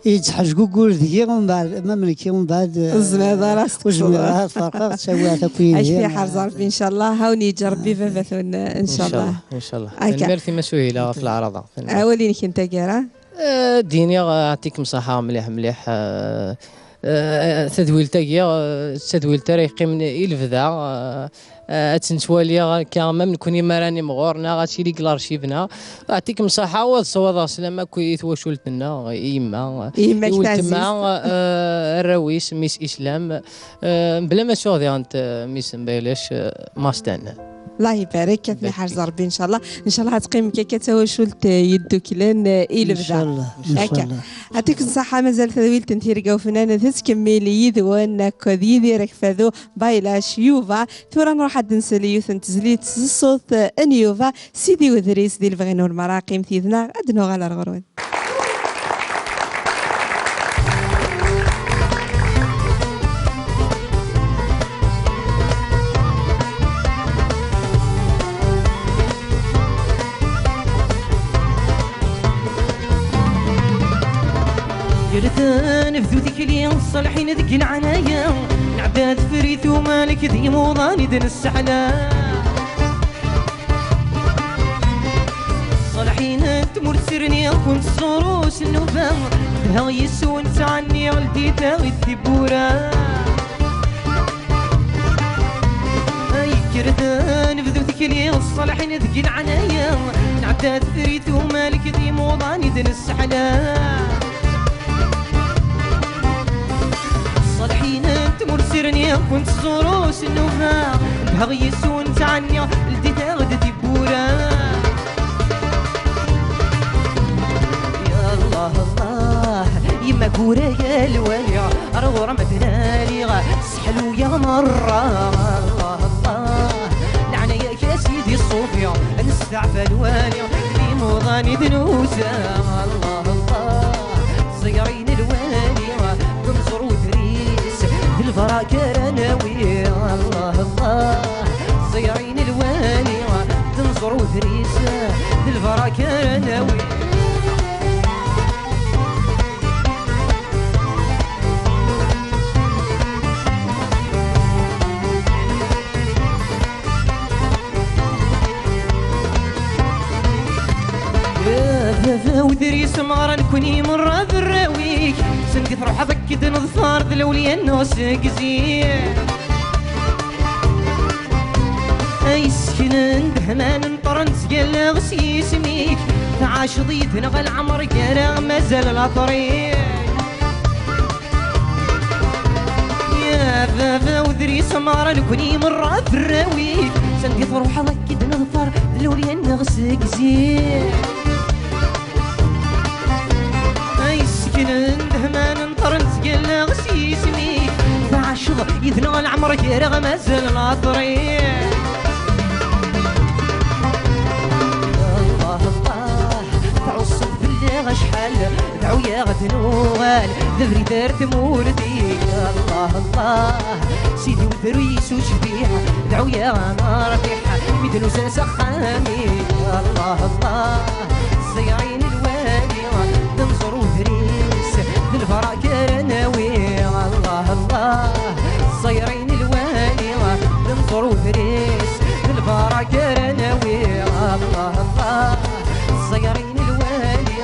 يتحج كوكول ذي ومن بعد مملكي ومن بعد الزناده راسك وجمير فرقه تسويها تكوين اش في حرز ربي ان شاء الله هاوني جربي فافاثون ان شاء الله ان شاء الله الميرثي مسؤوله في العرضه اولينك انت كارا ديني يعطيك مصحة مليح تدويل تاقيا تدويل تاري يقيم الفدا تنتوالي كامل نكوني مراني مغورنا غاتي ليك لارشيفنا يعطيكم الصحة والصواد سلامة كويت وشولتنا يما تما الراويس ميس اسلام بلا ما شوضي انت ميس مبيلاش ماستان الله يبارك كيف حاج ربي ان شاء الله غتقيم كيكا تواشلت يدو كلان الى بدا ان شاء الله ان شاء الله يعطيك الصحة مازال تذويل تنثيرقا وفنانة تكملي يدوان كذي ديرك فذو بايلاش يوفا ثورا نروح حد نسالي يوث تزليت الصوت انيوفا سيدي ودريس ديال الفغينو المراقم تيذنا ادنو على الغرون جرتان فذوتك لي الصالحين ذك العنايا نعباد فريث ومالك ذي موضاني دن السحلا الصالحين تمر سرني كنت صروس النوبة ها يسون تعني ولدي تاغي الثبورة جرتان فذوتك لي الصالحين ذك العنايا نعباد فريث ومالك ذي موضاني دن السحلا صالحين تمر سرني كنت صروس النوفا بهغي يسون تعني لدي تاغد بورا يا الله الله يما كورا يا الوالي رغورة مدنالي سحلو يا مرة الله الله لعنة يا سيدي الصوفيا نستعفى الوالي في موضاني ذنوسا الله الله صغيرين الوالي تنصر وتريس الفراكر ناوي الله الله صغيرين الوالي تنصر وتريس الفراكر ناوي ودريس مغرا نكوني مرة بالراويك سنقف روح ضكد نظفار ذلولي الناس قزير اي سكن دهمان نطرن سقال غسي سميك تعاش ضيت نغى العمر كارا مازال الطريق يا بابا ودريس مغرا نكوني مرة بالراويك سنقف روح ضكد نظفار ذلولي الناس قزير ندهمان نطرن سقال غسي سميك فعشض يثنى العمر كيرغ مازال الطريق الله الله تعصب بالله شحال دعو يا غتنوال ذبري دار تمولتي الله الله سيدي وذريس وشبيح دعو يا غنار ريحة مثل سخامي الله الله الصيعين الوالي تنصر وذريس الفراكر ناوي الله الله الصيرين الوالي تنصر وذريس الفراكر ناوي الله الله الصيرين الوالي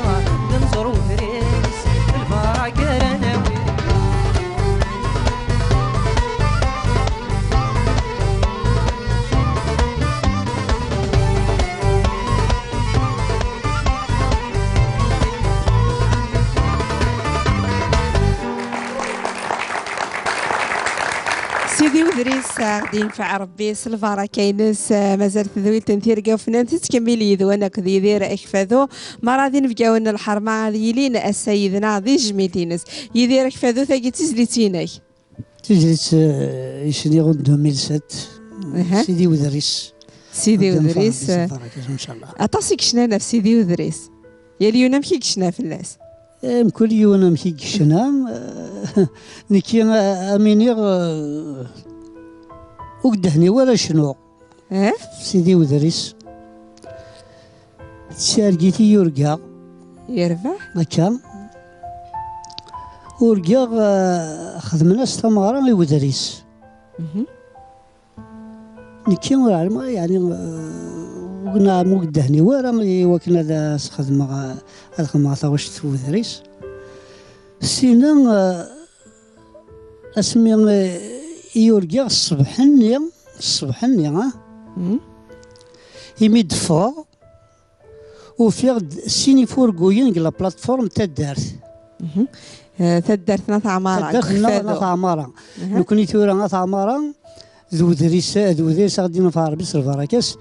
تنصر وذريس الفراكر ناوي سيدي ودريس غادي ينفع ربي سلفارا كاينس مازال تذويل تنثير وفنان تتكملي يذوانا كذي دير اكفاذو ما غادي نبقاو لنا الحرمه غادي يلين السيدنا ذي جميلينس يدير اكفاذو ثاقي تزليتيناي تجلس يشني غد 2007 سيدي ودريس ان شاء الله اطاسيك شنانا في سيدي ودريس يا اليوم كي كشنا في الناس كل يوم مشي كشنا نكي امينيغ وقدهني ولا شنو سيدي ودريس سارقيتي يرقى هكا ورقى خدمنا استمارة ودريس نكي يعني وقنا مقدهني ورا وكنا ذا خدمة خدمة واش تودريس سينا اسمي يورجي الصبحني يميد فا وفي سيني فورغوين لا بلاتفورم تدارت تدرت ناس عمارة ناس عمارة لو كنت تورا ناس عمارة ذو دريس غادي نفار بس الفراكس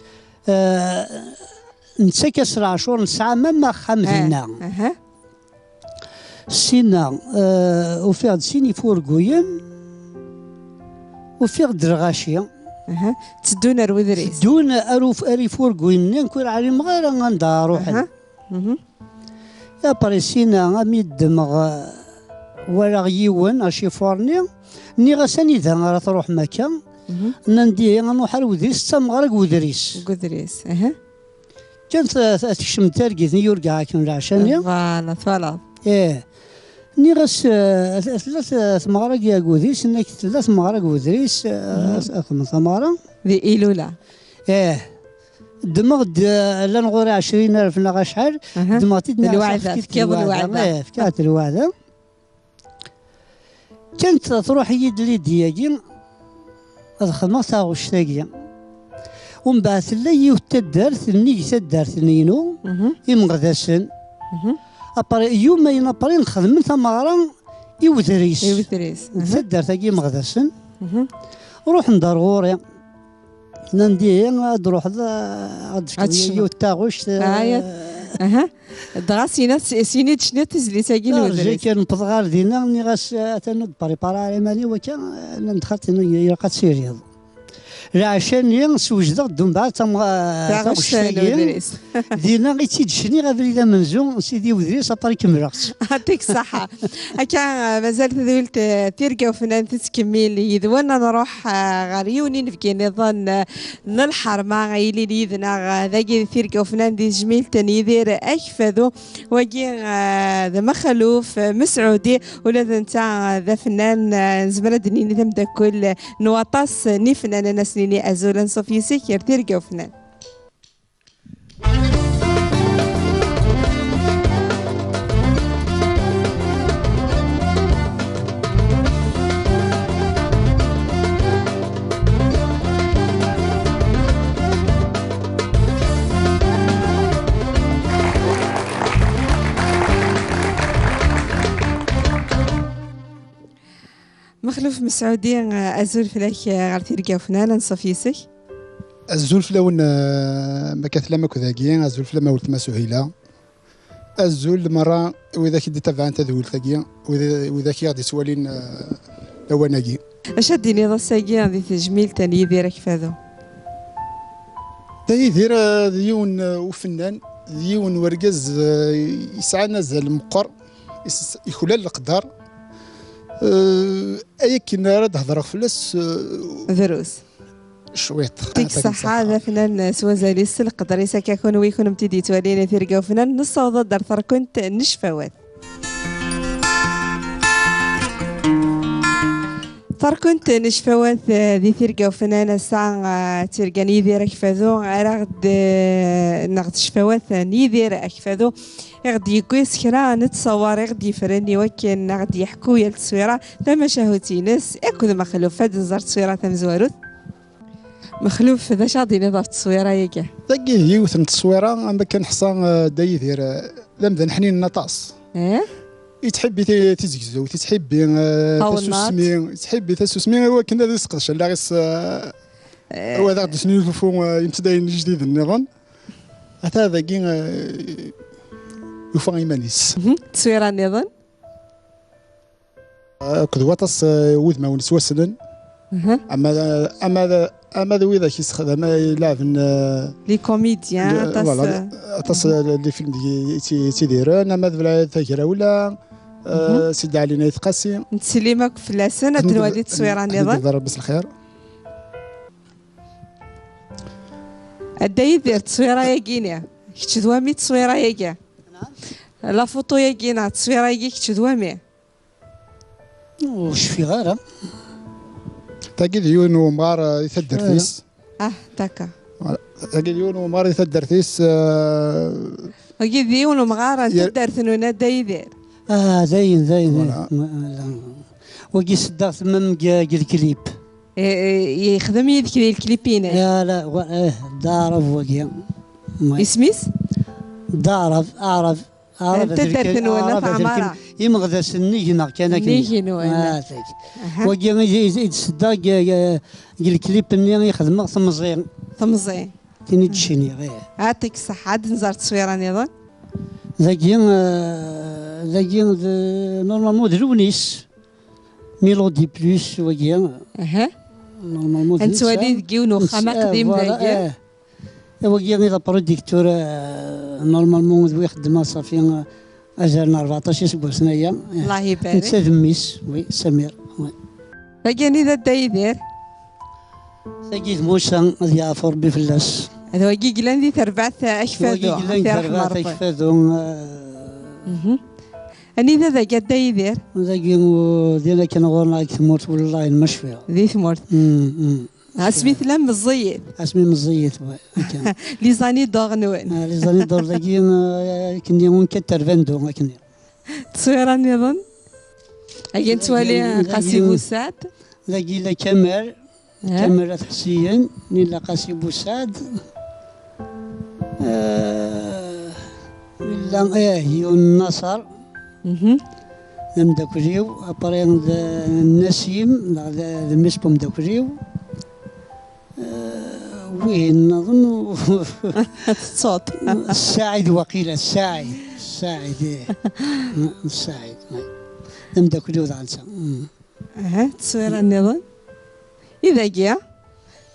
نتسكس العشور نسعى ما خمسنا سينا وفي سيني فورغوين وفي درغاشيا تدون الودريس دون اروف اري فورغوين نكون على مغير غندا روحي يا بريسينا غامي دمغ ولا غيون اشي فورني ني غساني ذا غا تروح مكان نندي غنروح الودريس تمغرق ودريس كانت تشم ترقيت نيورقا كان العشانية فوالا ني غاس ثلاث مغرق يا قوديس انك ثلاث مغرق ودريس ثمارة ذي ايلولا دمغ لا نغوري 20,000 لا شحال دمغتي الوعده فكيض الوعده فكات الوعده كانت تروح يد لي دياجين الخدمه تاع الشتاقيه ومن بعد لا يتدارت ني تدارت نينو يمغداسن ابري يوم ما ينبري نخدم ثمارة يودريس تدارت كي مغداسن روح ندار غوري نندي نروح غادي تاغوش دغا سيني تشني تزلي تاكين ودريس كان بطغال دينا ني غاس تنود بريبارا ماني وكان ندخلت يرقى سيريض العشان سوجد دون بعد تاغوش دينا غي تيدشني غادي اذا منزون سيدي ودريس ابري كملت يعطيك الصحة. هكا مازال تذولت تيرقا وفنان تتكمل يذونا نروح غاريوني نبقي نظن نلحر مع غيلي يذنا ذاكي تيرقا وفنان دي جميل تنيذير أكفذو وكي ذا مخلوف مسعودي ولا نتاع ذا فنان زمرة دنيني تمدا كل نواطاس ني فنان انا سنيني ازولا صوفي سيكير تيرقا وفنان. مخلوف مسعودي ازول فلاك غير تيرقا وفنان صوفيسك ازول فلاون ما كثلا ما كذاكيا ازول فلا ما ولت ما سهيله ازول مره واذا كي تابع انت ذول ثاكيا واذا كي غادي توالين لواناكي اش ديني ضساكي غادي تجميل تاني يديرك فهذا يدير ديون وفنان ديون ورقز يسعى نزل مقر يخلال القدر اي كنا راه تهضر فلس دروس شويط يعطيك الصحة. هذا فنان سوازالي السلق قدر يساكا كون ويكون متدي توالينا تيرقا وفنان نص وضد درثر كنت نشفوات صار كنت نشفوات ذي تيرقا وفنان الساعة تيرقا نيدير أكفاذو غد نغد شفوات نيدير أكفاذو غادي يقيس كرا نتصور غادي يفرني وكن غادي يحكوا يا التصويره ثم شهوتي ناس اكل مخلوف هاد نزار تصويره ثم زواروت مخلوف ذا شادي نضاف التصويره ياك تلقيه يوث التصويره ما كان حصان دا يدير لمذا حنين نطاس يتحبي تزكزو تحبي تسوسمي تحبي تسوسمي هو كنا يسقش لا غيس هو ذا سنين فوق يمتدين جديد النظام حتى ذا كي يوفا إيمانيس تصوير النظام قدواتس ود ما ونسوسن اما ذوي ذاك يستخدم يلعب لي كوميديان تاس لي فيلم تيديرون اما ذا فاكره ولا سيدي علينا يتقاسي نتسلمك في لسنه دلوقتي تصوير النظام ضرب بس الخير ادا يدير تصويره ياكينيا كتشدوا 100 تصويره ياكيا لا فوتو ياكينا تصويره ياكي كتشدوا 100 وش في غيره تاكي ديون ومار يثدر فيس تاكا تاكي ديون ومار يثدر فيس تاكي ديون ومغار تدر ثنونا دا يدير زين وكي صدق ثم الكليب يخدم يذكر الكليبين. لا ضارب وكي اسميس أعرف انت درتن ولا عمارة يمغذى النجمة كان نجمة وكي يتصدق الكليب اللي يخدم ثمزين كاين تشيني غير يعطيك الصحة. عاد نزار تصويرة نظام ذاكي نورمالمون درونيس ميلودي بلوس وكي نورمالمون انت وليد كيونو خما قديم ذاك وكي غير بروديكتور نورمالمون ذوي يخدم صافي اجرنا 14 اسبوع سنايا. الله يبارك. انت ذميس وي سمير وي باقي ذا دايدير ثقيت موسى ضيافر بفلاس هذا وكي قلان دي تربعت أكفادو أني ذا قد دايدير ذاكي ديالك كان غورنا ثمورت والله المشفى ذي ثمورت اسمي ثلام مزيد اسمي مزيد لي زاني دور نوان لي زاني دور ذاكي كني ونكتر فاندو كني تصويرة نظن أجي نتوالي قاسي بوساد ذاكي لا كمال كمال حسين نيلا قاسي بوساد ولا يون النصر مداكريو ابري النسيم المسبوم داكريو وين نظن الصوت الساعد وقيل الساعد مداكريو ذالسا تصوير النظام إذا جاء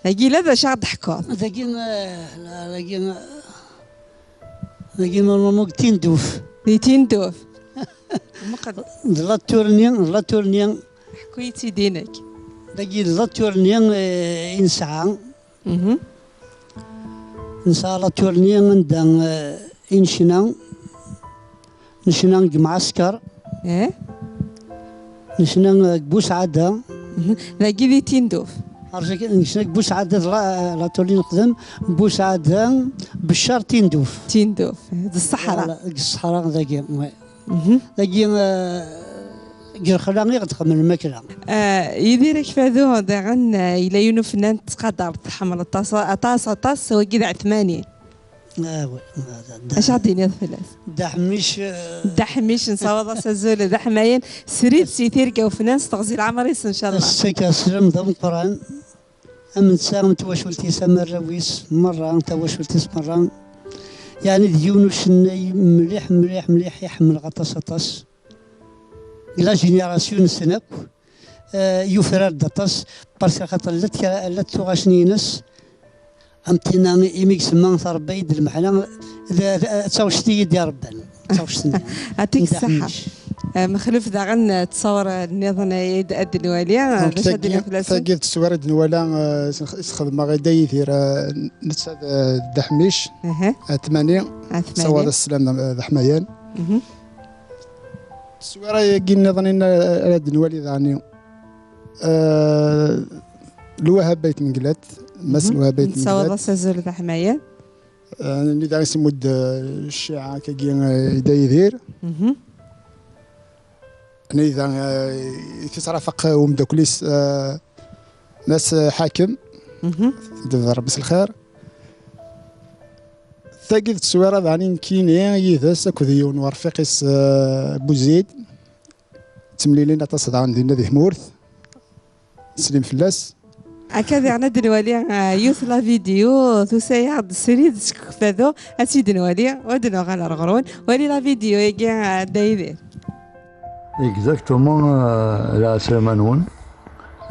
لا شاع ضحكات لكن نورمالمون تندوف لا تورنيان حكيتي دينك لكن لا تورنيان إنسان لا تورنيان عندنا نشنا معسكر نشنا بوسعادة لكن تندوف أرجع نشنك بوسعادة لا تولي نخدم بوسعادة بالشهر تندوف الصحراء ذاكي ذاكي غير خلاني غتخدم الماكلة يديرك فادو داغن إلى يونو فنان تقدر تحمل طاس وكذا عثماني وي اش عطيني الثلاث دحميش نصوض سازول دحماين سريد سيثير كوفنان تغزيل عمريس ان شاء الله السكا سلم ضم القران امن سام تواشلتي سمر رويس مره تواشلتي مرة يعني ديونو شناي مليح يحمل غطاس لا جينيراسيون سنك يفرر دطاس بارسكو خاطر لا تغاشنينس أمتنا إيميكس من ثربي د المحلا تساوشتي ديال ربنا تساوشتني يعطيك الصحة مخلوف داغن تصور النظام الدنوالية باش هادي فلاسو تاكيد التصوير الدنوالا يخدم غدا يدير نتساد الدحميش 8 تصور السلام دحميان التصوير كي نظن الدنوالي ذاني الوهاب بيت منقلات مثل بيت نتصور سازول ذا حماية اللي داعي يسمود الشيعة كي يدير أنا إذا تترافق ومداكليس ناس حاكم دفر بس الخير تاكيد التصويرة يعني كينيا يذاس كذيون ورفيقيس بوزيد تمليلين تصدع عندنا ذي مورث سليم فلاس أكاد يعني دنواليا يوث لا فيديو تسايا السريد فادو أسي دنواليا ودنو غالا رغرون ولي لا فيديو يجي دايدير اكزاكتومون لا سلمانون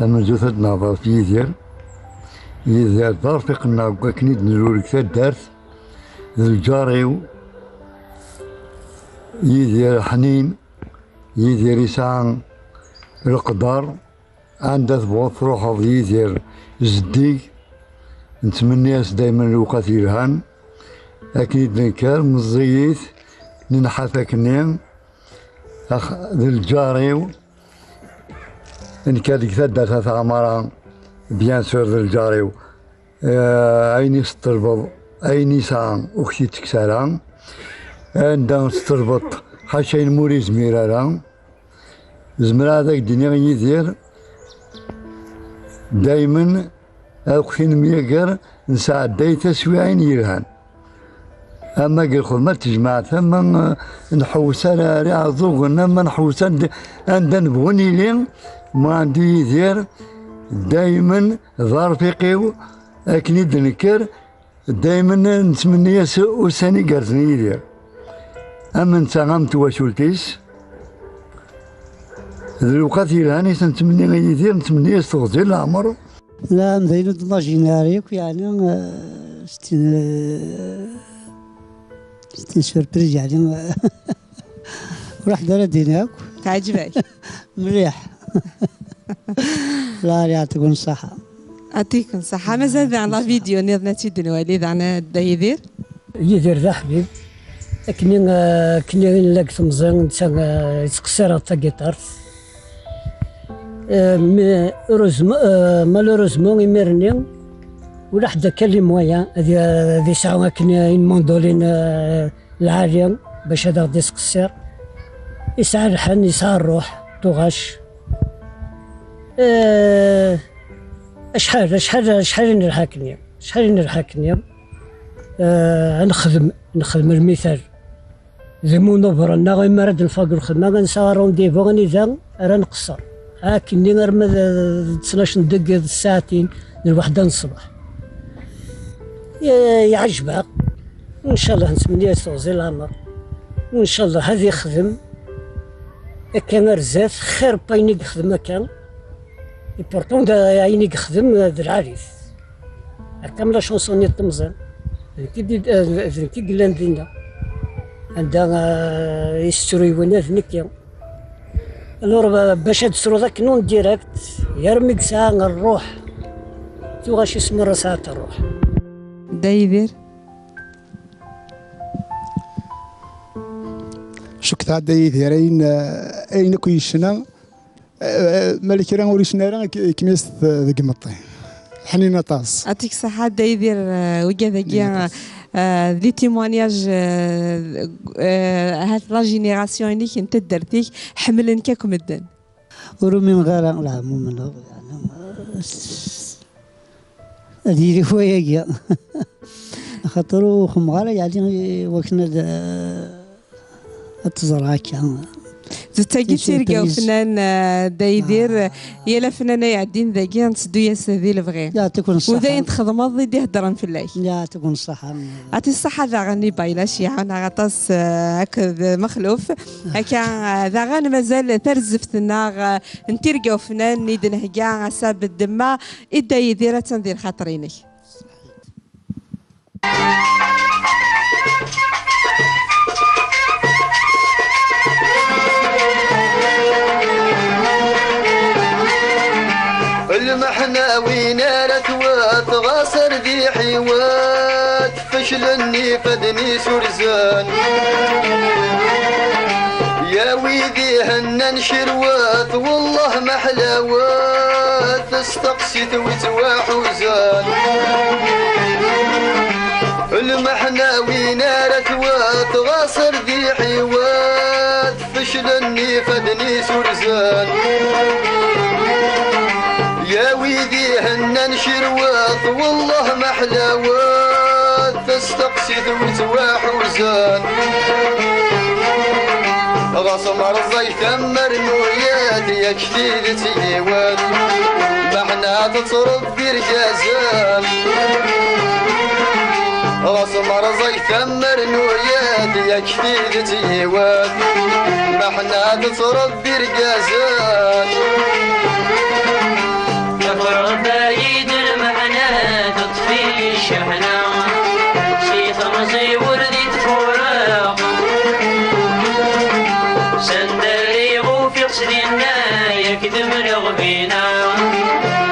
لما جوثت نظر في يدير دار في قنا كنيد نزول كثير دارت الجاريو يدير حنين يدير يسعى القدر عندها ثبوط روحه يدير زدي نتمنى دايما الوقت يلهان اكيد نكال مزيت ننحث كنين ذي الجاريو ان كان كثدت عمران بيان سور ذي الجاريو عيني ستربط عيني سان اختي تكسران عندها ستربط حاشين موري زميران زمر هذاك الدنيا يدير دايما أخين ميقر نساعد دايتا سويعين يرهان أما قل خدمة تجمع ثم نحوس على رياضو ما نحوس عندنا نبغوني لين ما عندي يدير دايما ظرفيقيو أكني دنكر دايما نتمنى وساني قرزني يدير أما نتا غامت واشولتيس الوقت يلاني نتمنى يدير نتمنى يستغزي العمر لا مزينو دماجيناريك يعني ستين سوربريز يعني روح دار ديناك تعجبك مليح لا يعطيكم الصحة يعطيكم الصحة مازال عندنا فيديو نيضنا تيد الوالد عنا يدير ذا حبيب كني نلاقي تمزين يتقصر تاكيتار مالوروزمون يمرني ولا حدا كان لي مويان هذه ساعة كنا الموندولين العالية باش هذا غادي يتقصر يسعى الحن يسعى الروح طغاش شحال نرحاكني نخدم المثال ذي منوبر أنا غير مرد الفقر الخدمة غنسى رونديفو غنيزان راه نقصر كني غير ما 12 دقيقة الساعتين للوحدة الصباح يعجبها وإن شاء الله نتمنى يستغزي العمر وإن شاء الله هذا يخدم كان رزاف خير بايني يخدم كان بورتون دا عيني يخدم العريس كاملة شونسوني التمزان كي قلان دينا عندها يستروي وانا فنكيا الور باش تسرو ذاك نون ديريكت يرميك ساعة نروح تو غاش يسمر ساعة الروح دا يدير شك تاع دا يدير اين كويشنا مالك راه وريشنا راه كميس ذاك مطي حنينه طاس يعطيك الصحة دا يدير وكا ذاكيا دي تيمونياج هاد لا جينيراسيون اللي كنت درتيك حملن كاكم الدن ورومي مغارة العموم يعني هذه رواية خاطرو خمغارة يعني وكنا التزرعك يعني تتاكي تيركا وفنان دا يدير يلا فنانة يعدين ذاكي نتسدو ياس ذي البغي يعطيكم الصحة وذاين تخدم ضدي هدران في الليل يعطيكم الصحة عطي الصحة ذا غني بايلا شيعان غطاس هكا مخلوف هكا ذا غان مازال ترزفت النار نتيركا وفنان نيدن هكا ساب الدماء إدا يدير تنذير خاطرينك المحنة وينارت وتغاصر ذي حيوات فشلني فدني سرزان يا ويدي هنن شروات والله محلاوات استقسيت وتواحوزان المحنة وينارت وتغاصر ذي حيوات فشلني فدني سرزان يا ويدي هنن شروات والله محلاوات تستقسد وتواحوزان غصم رزي ثمر نويات يا جديد تيوان محنا تتصرف برجازان غصم رزي ثمر نويات يا جديد تيوان محنا تتصرف برجازان كفر بايد المعنى تطفي الشحنة شي خمسي وردي تفرق سندري غوفي قصدنا يكدم رغبينا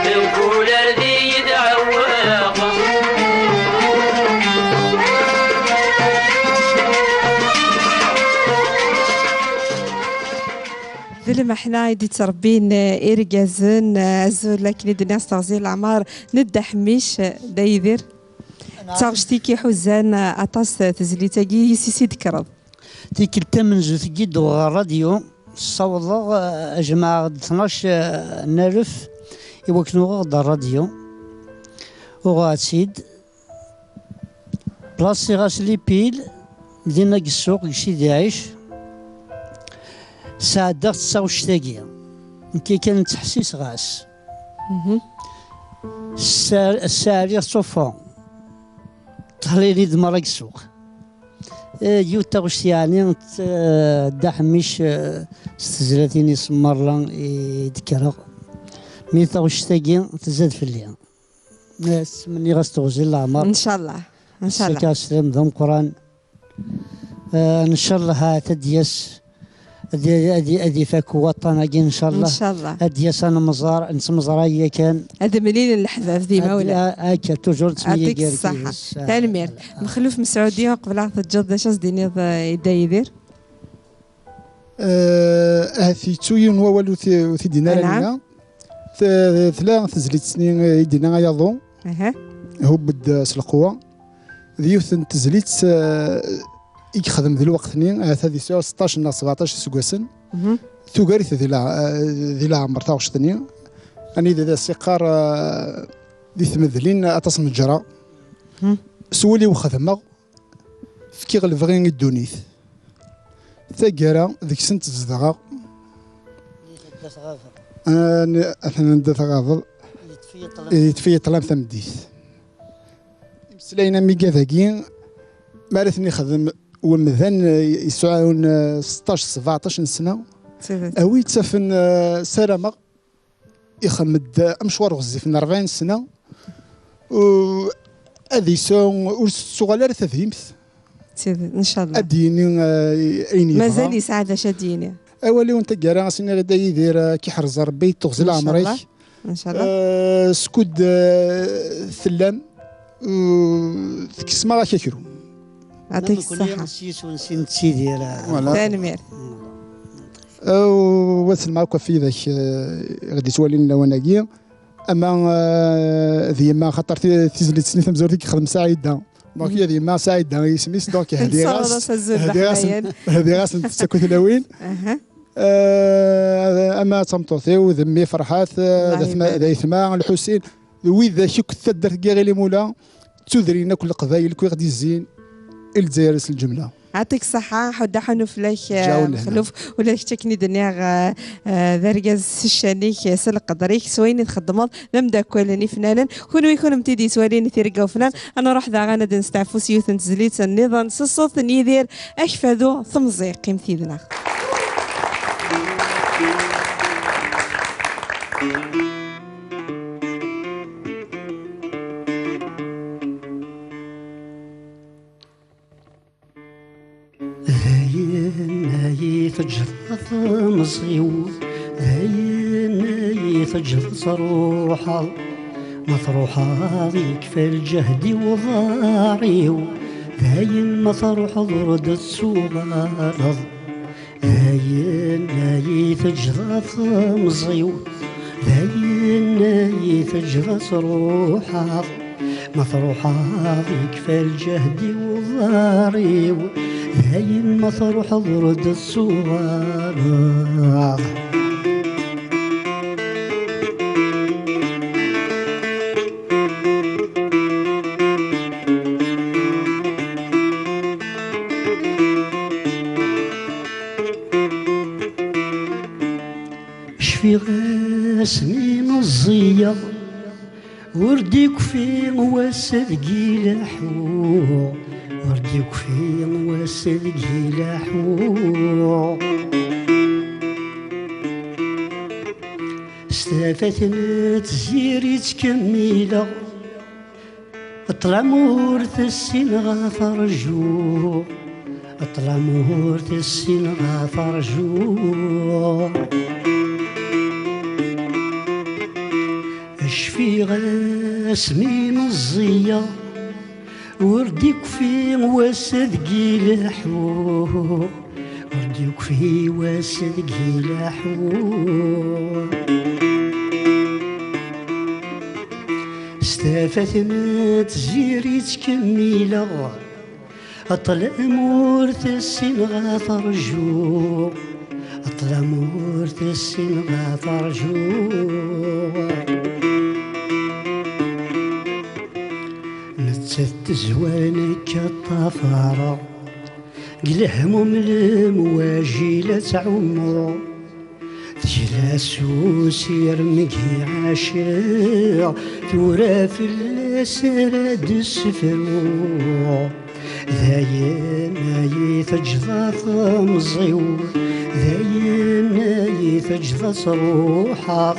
بكل ردي يدعوق ذل محنا يدي تربين إرجازن أزول لكن الدنيا استغزي العمار ندى حميش دا يدير تاغشتيكي حزان أطاس تزلي تاقي يسيسي ذكرض تيك التمن زو تجد الراديو صوض جماعة 12 نالف يوكنوا غدا الراديو وغاتسيد بلاصي غاسلي بيل دينا السوق شي داعش ساعدت تصاوش تاقية كي كان تحسيس غاس السارية صوفون تخليني دمرق السوق يوتا وش يعني دحميش استزلاتيني سمرلا يذكر ميتا وش تاقي تزاد في الليل ناس مني غاستوزي العمر ان شاء الله ان شاء الله سلام ذم قران ان شاء الله تديس ادي فاك وطن ان شاء الله ان شاء الله اديس انا مزار انت مزرايه كان هذا منين الحذاف ديما ولا هكا توجور تسميه يعطيك الصحة تنمير مخلوف من السعودية قبل عطى الجد شاش ديني يدا يدير هاثي توين والو في دينار لنا ثلاث تزليت سنين يدينا يضو هو بد سلقوة ذيوث تزليت يخدم ذي الوقت نين هذه 16 نا 17 سكواسن ثقاريث ذي العمر تاع وشتني اني ذا السقار ذي ثمذلين اتصم الجرا سولي وخدمه فكي غلفغين الدونيث ثقارا ذيك سنت الزدغا انا ندث غافض يتفيط طلام ثمديث مسلاينا ميكا ذاكين مارثني خدم ومذن يسعون 16 17 سنه اوي تسفن سلامه يخمد مشوار غزيف 40 سنه و هذه الصغالة تفهمت ان شاء الله اديني ايني مازال يسعد شاديني اولي وانت كرا سينا غدا يدير كي حرز ربي تغزل عمرك ان شاء الله سكود ثلام تكسما كيكرو يعطيك الصحة ونسين سيدي تنمير واسل معك في ذاك غادي تولي لنا وناقيه اما ذي خاطر تيزلي تسني ثمزورتي كيخدم سعيده دونك هي ذي سعيده يسميس دونك هذه غاس تسكت الاوين اما تمطوثي وذمي فرحات ذا ثما الحسين وإذا شك تدر كاغي مولا تذرينا كل قبايل كي غادي الزين الجزائر الجمله. يعطيك الصحة حدا حنو فلاك مخلوف ولا تكني دنيا ذرقاز الشانيك سل قدريك سويني تخدمات لم داكولني فنانا كونوا يكون متيدي سواليني تيرقاو فنان انا راح ذا غانا نستعفو سيوث نتزليت النظام صوت يدير اشفادو ثمزي قيمتي ذنا تجرث مصيو هاي تجرث روحه مطروحه ذيك في الجهد وضاريو هاي مطروح ضرد السوغارض هاي تجرث مصيو هاي تجرث روحه مطروحه ذيك في الجهد وضاريو هاي المطروح ضرد الصغار شفي غاسمي مزية ورديك في واسدقي لحو ورديك في واسدقي لحو استافت تزيري تكميلة طلع مورث السين غافرجو طلع مورث السين غافرجو اشفي غاسمي مزية ورديك في واسدقي لحو ورديك في واسدقي لحو استافت تزيري تكميلة طلع مورث السين غافرجو الطلامور تسين غترجوع نتسد زوانك الطفارة الهموم المواجلة عمرو تجلس وسير مكي عاشق ثورة في السرد السفروع ذاين يتجضى مزيو ذاين يتجضى روحا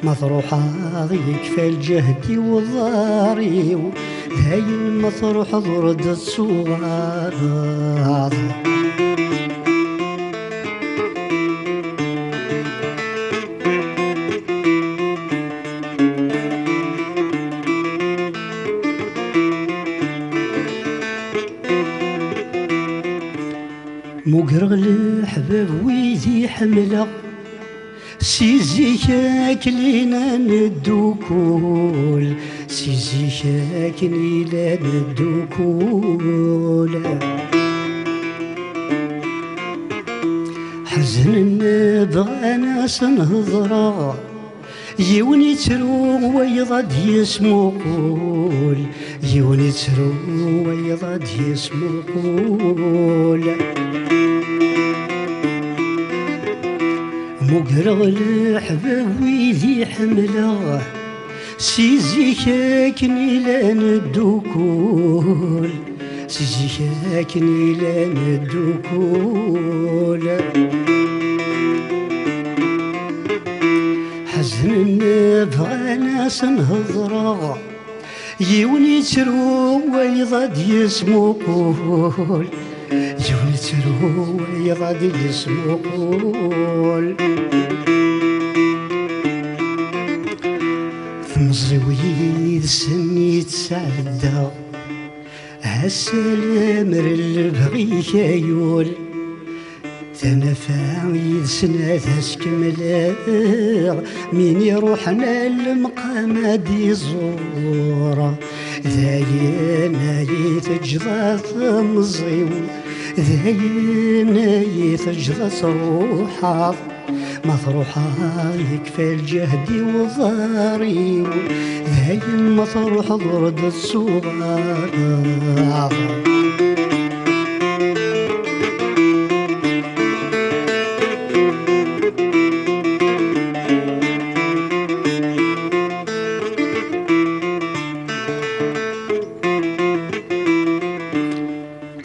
مطروحة يكفى الجهد والضاري ذاين مطروح ضرد الصغار مقرغ الحباب ويدي حمله سيزيك لينا ندوكول سيزيك لينا ندوكول حزن نبغى ناس نهضرا يوني ترو ويضاد يسمو قول يوني ترو ويضاد يسمو قول مقرغ الحباب ويدي حمله سيزيك لا ندوكول سيزيك لا ندوكول حزن نبغى ناس نهضرا يوني ترو ويضاد يسمو قول يوني ترو ويضاد يسمو قول ثمزوي سني تسعدا هالسلام البغي كايول تنفع يدسنا تسكملا مين يروحنا المقام دي زورا ذاينا يتجضى ثمزيو ذاينا يتجضى روحا مطروحة يكفى الجهد والضاري ذاين مطروح ضرد الصغار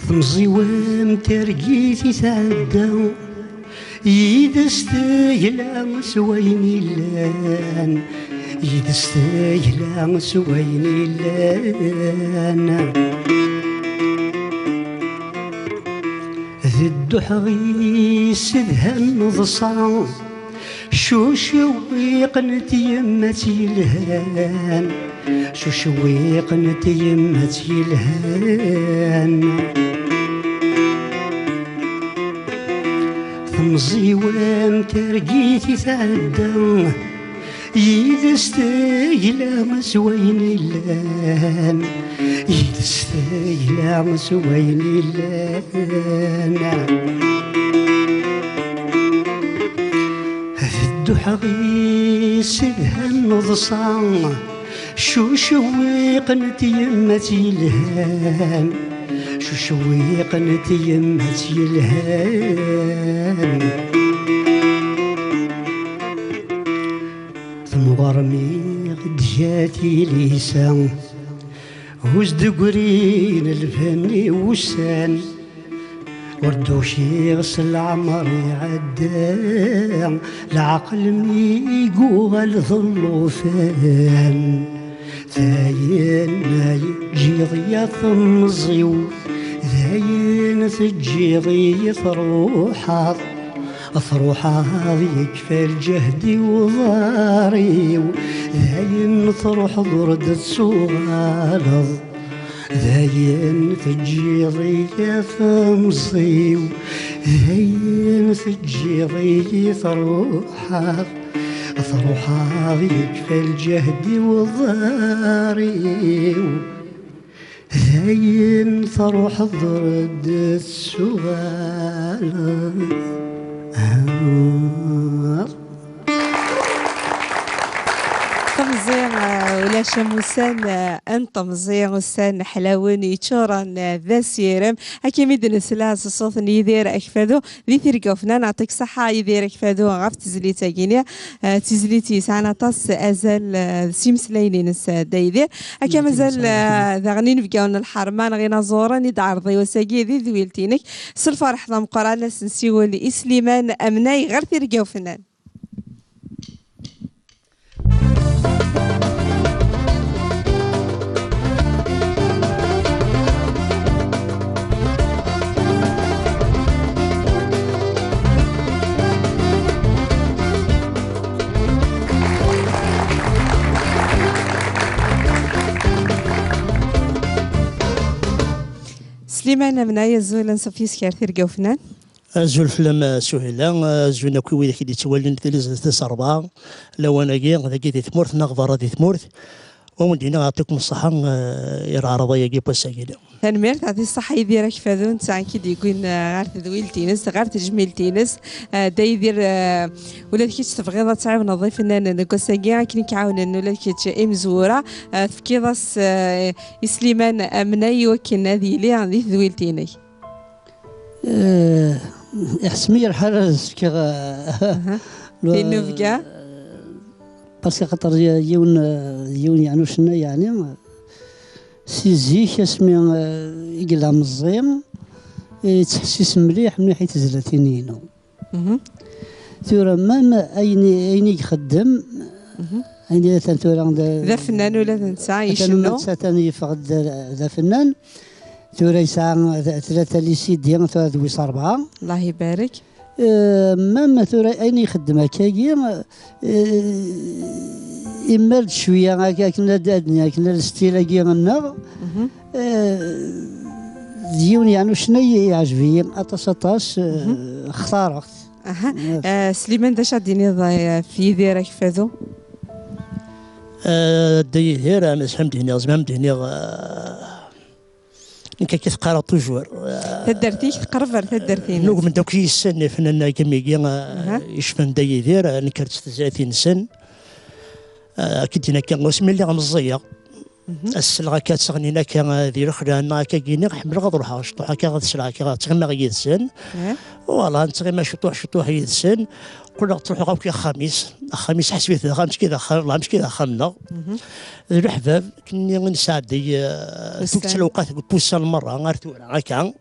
ثمزيوان ترقيتي تعداو يدستيلا سويني لان يدستيلا سويني لان ذي الدحغي سدها النضصان شو شويق يمتي الهان شو شويق يمتي الهان ثمزيوان ترقيتي تعدى يدستيلا مسويني اللان يدستيلا مسويني اللان الدحغي سدها النضصان شو شويق يمتي الهان شو شويق يمتي الهان ثم غرمي غد جاتي ليسان وزد قرين الفني وسان وردوش يغسل عمري عدان العقل ميقول ظلو فان ثاين جيضي ثمزيو ثاين ثجيضي ثروحا ثروحا يكفى الجهد وضاري ذاين ثروح ضرد الصغالظ ذاين ثجيضي ثمزيو ذاين ثجيضي ثروحا ثروحا يكفى الجهد والضاري ذاين ثروح ضرد السغال مزيان ولا شموسان انت مزيان وسان حلاون يتشورن ذا سيرم اكيد نسلاس الصوت يدير اكفادو ذي ثيركا فنان نعطيك صحه يدير اكفادو غاف تزليتا كينيا تزليتي سانا طاس ازال سيمسليني نس دايدير اكا مازال ذا غني نبقاون الحرمان غينا زورا ندعرضي وساقي ذي ذويلتينك سلفرح ضم قران نسيو لإسليمان امناي غير ثيركا فنان. سليمان منايا زول نصفي سكار ثيركا وفنان زول فيلم سهيلة زوينا كوي ذاك اللي تولي تلز 4 لو انا كي ذاك دي ثمورث نغفر دي ثمورث ومدينا نعطيكم الصحة يرعرض يجيب وساقينا تنمير تعطي الصحة يدير كيفاذو نتا كي يكون غير تذويل تينس غير تجميل تينس دا يدير ولا كي تبغي تعاون نظيف ان نكوساكي كي نكعاون ولا كي مزوره تفكيضاس سليمان امناي وكن هذه لي عندي تذويل تيني احسمي الحال لانه بكا باسكو خاطر يون يعني شنو يعني سيزيك اسمي يقلع مزيان تحسيس مليح يتزلاتينينو ثورة ما اين يخدم اين ثورة ذا فنان ولا تنسى يشنو ثاني فقد ذا فنان ثورة يسعى 3 ليسي ديال ثلاث 4 الله يبارك ما ثورة اين يخدم هكاكي إما شوية هكا كنا دادنا كنا الستيلاكي غنا ديون يعني شنو يعجبني أطاس اختارت سليمان داش عديني في ديرك فازو داير انا شحال مدهني زعما مدهني كي كتقرا توجور تدرتيك تقرب تدرتيني نوق من دوك السن فنان كميكي يشفن داير نكرت 30 سن كدينا كان اسمي اللي غمزيه السلعه كتغنينا كان دير خلانا كايني حمل غضروحها شطوحه كغتسلعه كغتغنى غيدسن فوالا نتغنى شطوح يدسن كنا تروحوا غاوكي خميس حسبيت خمس كذا والله مش كذا خمنا الحباب كني نساعدي دوك الوقت بوسا المره غير هكا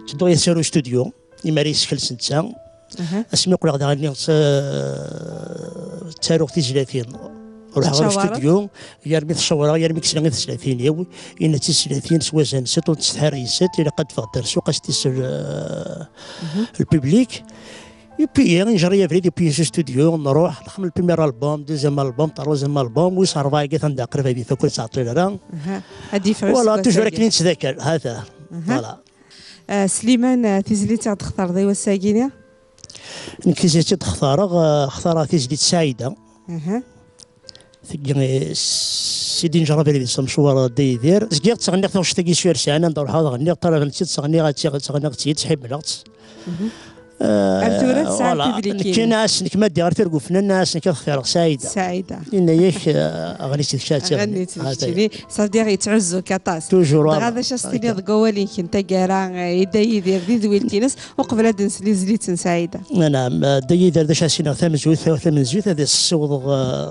تدو يسيروا استوديو يمارس كل سنه اسمي يقول غدا غني تاروخ 30 روح غير استوديو يرمي الصوره يرمي كسر 30 يوم ان 30 سوازن ستون تستحريسات الى قد فقدر سوق استيس الببليك يبي نجري فريدي بي استوديو نروح نخمم البريمير البوم دوزيام البوم تروزيام البوم ويصير فايق تندق في فكل ساعتين راه هادي فرصه ولا توجور كني نتذكر هذا فوالا سليمان تيزلي تختار ضيوه الساكينه نكيزيتي اختار تيزلي سعيده سيدي نجرب لي مشوار داير زكيت تغني واش تاكي شويه رسانه ندور هذا غني طلع غنتي تغني غتغني تحب الوقت ارتورات ساعه بليكي كاين ناس كما دير ترقوا فنان الناس كتختار سعيده لان ياك اغنيتي تشاتي اغنيتي صافي يتعزوا كطاس توجور هذا شاستيني ضقوالي كنت كارا يدير ذي ذويلتينس وقبل هاد نسلي زليت سعيده نعم داير داش سينا ثمن زويت هذا الصوض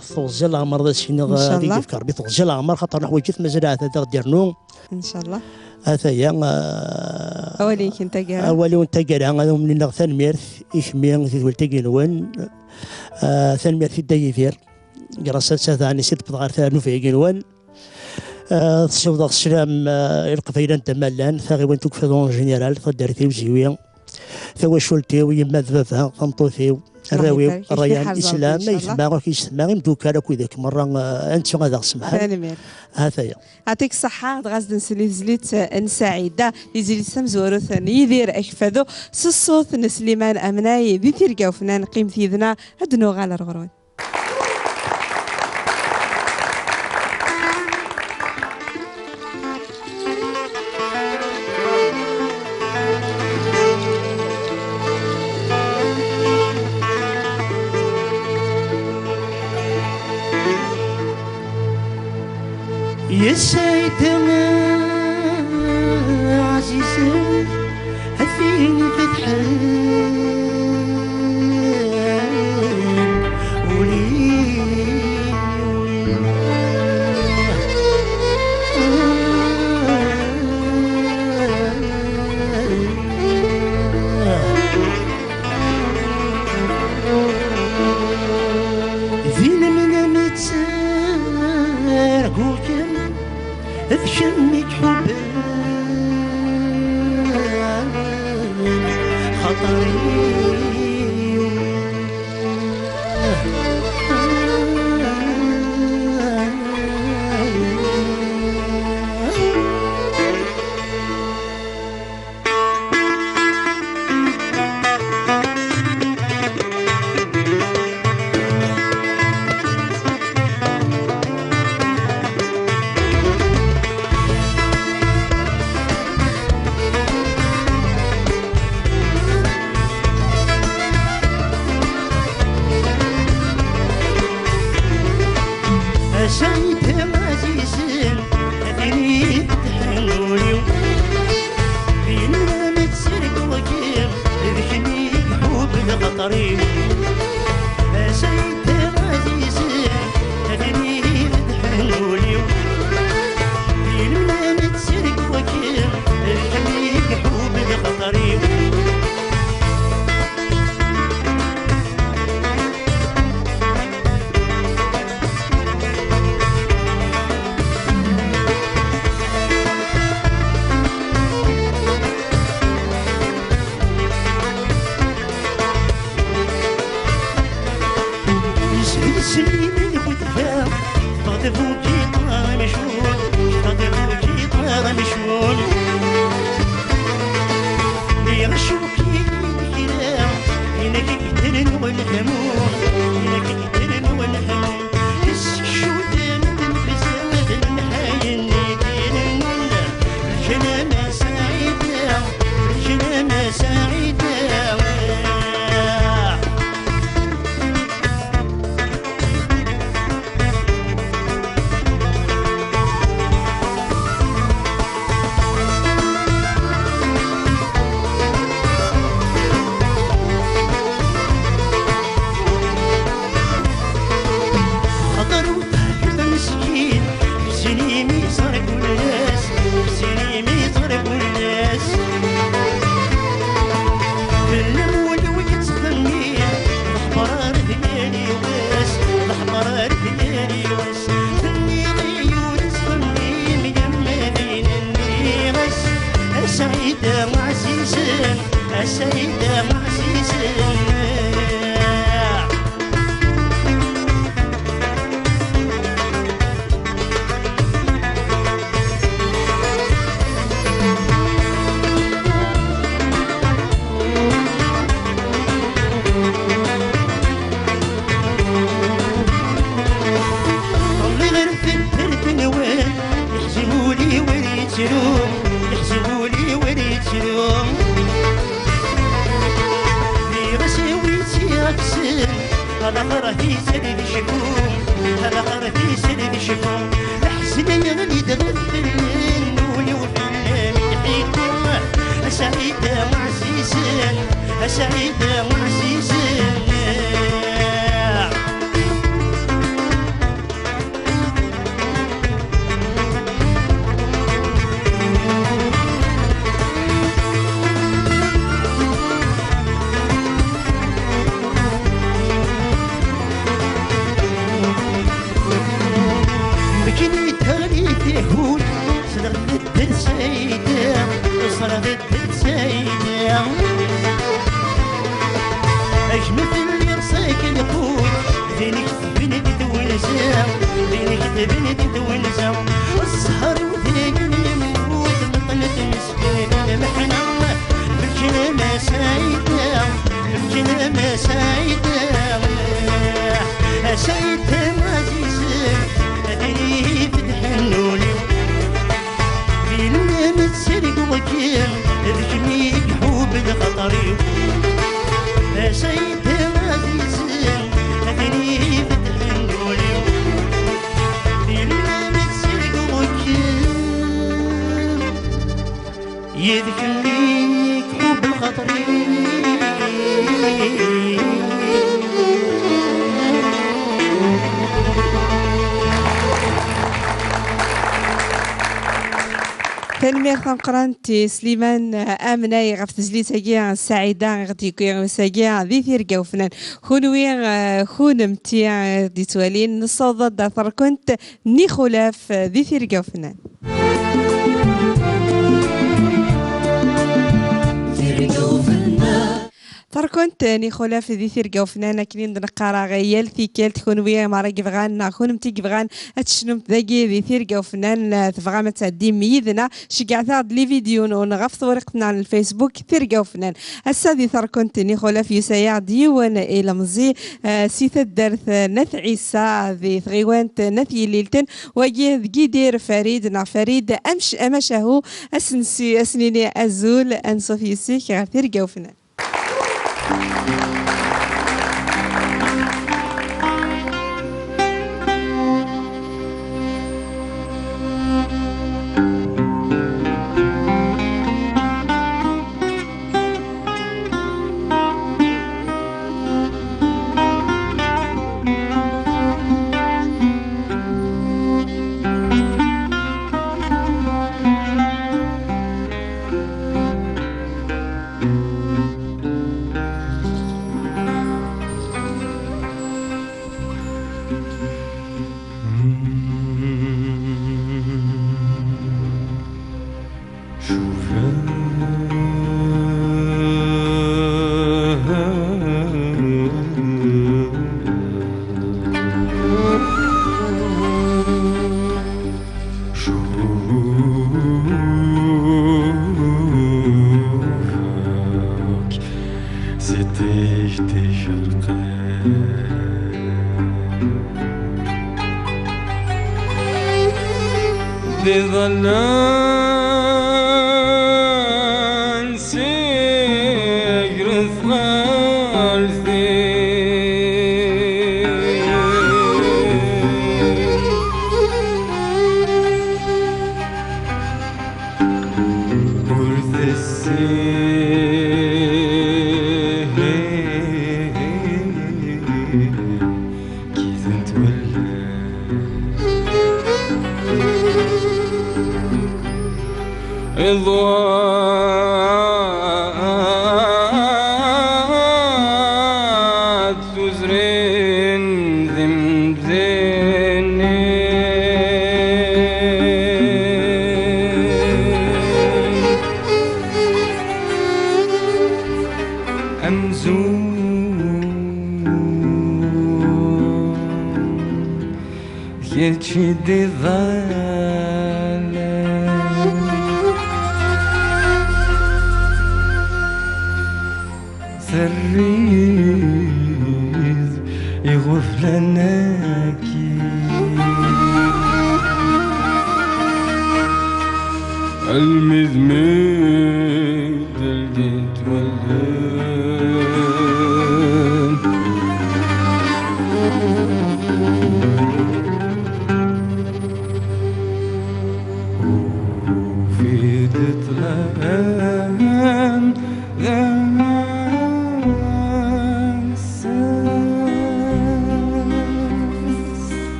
فوزل العمر ذا سينا غادي يفكر بفوزل العمر خاطر حوايج مزرعه هذا دير نو ان شاء الله هذا هي اولي كنت كارا اولي وانت كارا هذا من ثان ميرث يشمي في ولتي نوان ثان ميرث داير قراصات هذا اني سيت بضغار ثانو في كينوان تصوض السلام القفيله انت مالان ثاغي وين توكفون جينيرال فدارتي وزيويه ثوا شولتي ويما ذبابها قنطوثي الراوي الريان الاسلام ما يسمى كيسمى مدوكا لك ذاك مره انت غادا سمحها هذا هي يعطيك الصحة غاز نسلي زليت نسعيدة يزيد سمزورو ثاني يدير اكفادو الصوت نسليمان امناي ذي تيركا وفنان قيم ثيذنا هدنو غالا الغرون السيد عزيزي هفيني فتحان شمك حبان خطري يذكرني حب الخطري تنمية قرانتي سليمان آمناي غف تجليتاكي السعيدة غدي كويساكي ذي ثيركا وفنان خونوي خونمتي دي توالين نصوض داثر كنت ني خلاف ذي ثيركا وفنان تركنت ني خلاف ذي ثيركا وفنانة كنين دنقارا غيال ثيكال تكون ويا مراكي فغان خونمتي كفغان اتشنمت ذاكي ذي ثيركا وفنان تفغا ما تعدي ميدنا شكع ثاد لي فيديو نغف ورقتنا على الفيسبوك ثيركا وفنان هسا ذي تركنت ني خلاف يسايا ديوان الى مزي سيث الدرث نث عيسى ذي ثغيوانت نثي ليلتن واجي ذكي دير فريد نا فريد امش امشاهو اسنسي اسنيني ازول انصوفي سيك غير ثيركا وفنان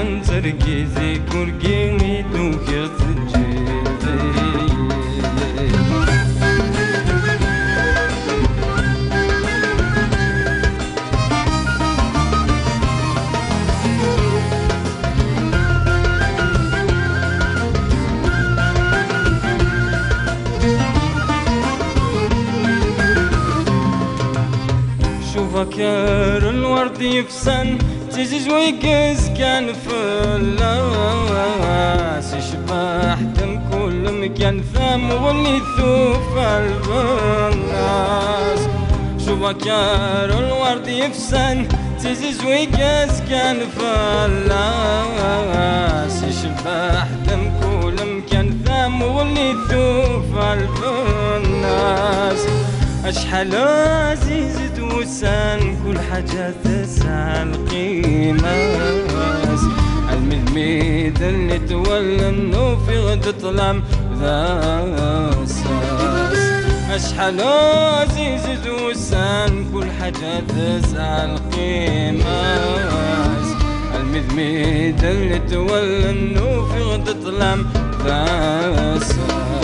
زيغن تركيزي كوركيني دوكي فكر الورد يفسن تزيز ويقز كان فلاس يشبح دم كل مكان ثم واللي ثوف البناس شو فكر الورد يفسن تزيز ويقز كان فلاس يشبح دم كل مكان ثم واللي ثوف البناس أشحال عزيز توسان كل حاجة تسعى القيمة المذميد اللي تولى انه في غد طلام ذا ساس أشحال عزيز توسان كل حاجة تسعى القيمة المذميد اللي تولى انه في غد طلام ذا ساس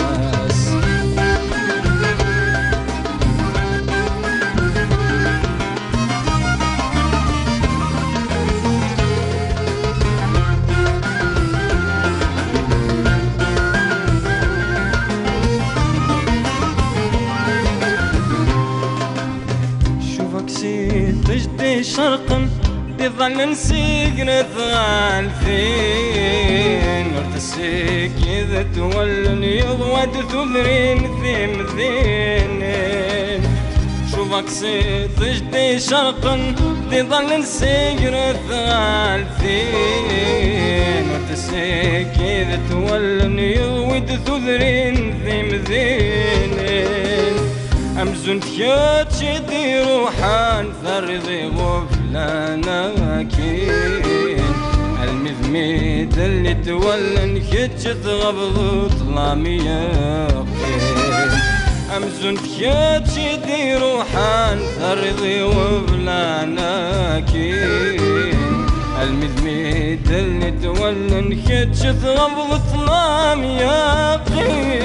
تجدي شرقا يظل نسيقنا ثالثين ورتسيك إذا تولن يضوى ثمرين ثيم ذينين شوفك سي تجدي شرقا يظل نسيقنا ثالثين ورتسيك إذا تولن يضوى ثمرين ثيم ذينين أمزون تيات شدي روحان ثرضي غفلانا كين المذميد اللي تولن كتش تغبض طلام يقين أمزون تيات شدي روحان ثرضي غفلانا كين المذميد اللي تولن كتش تغبض طلام يقين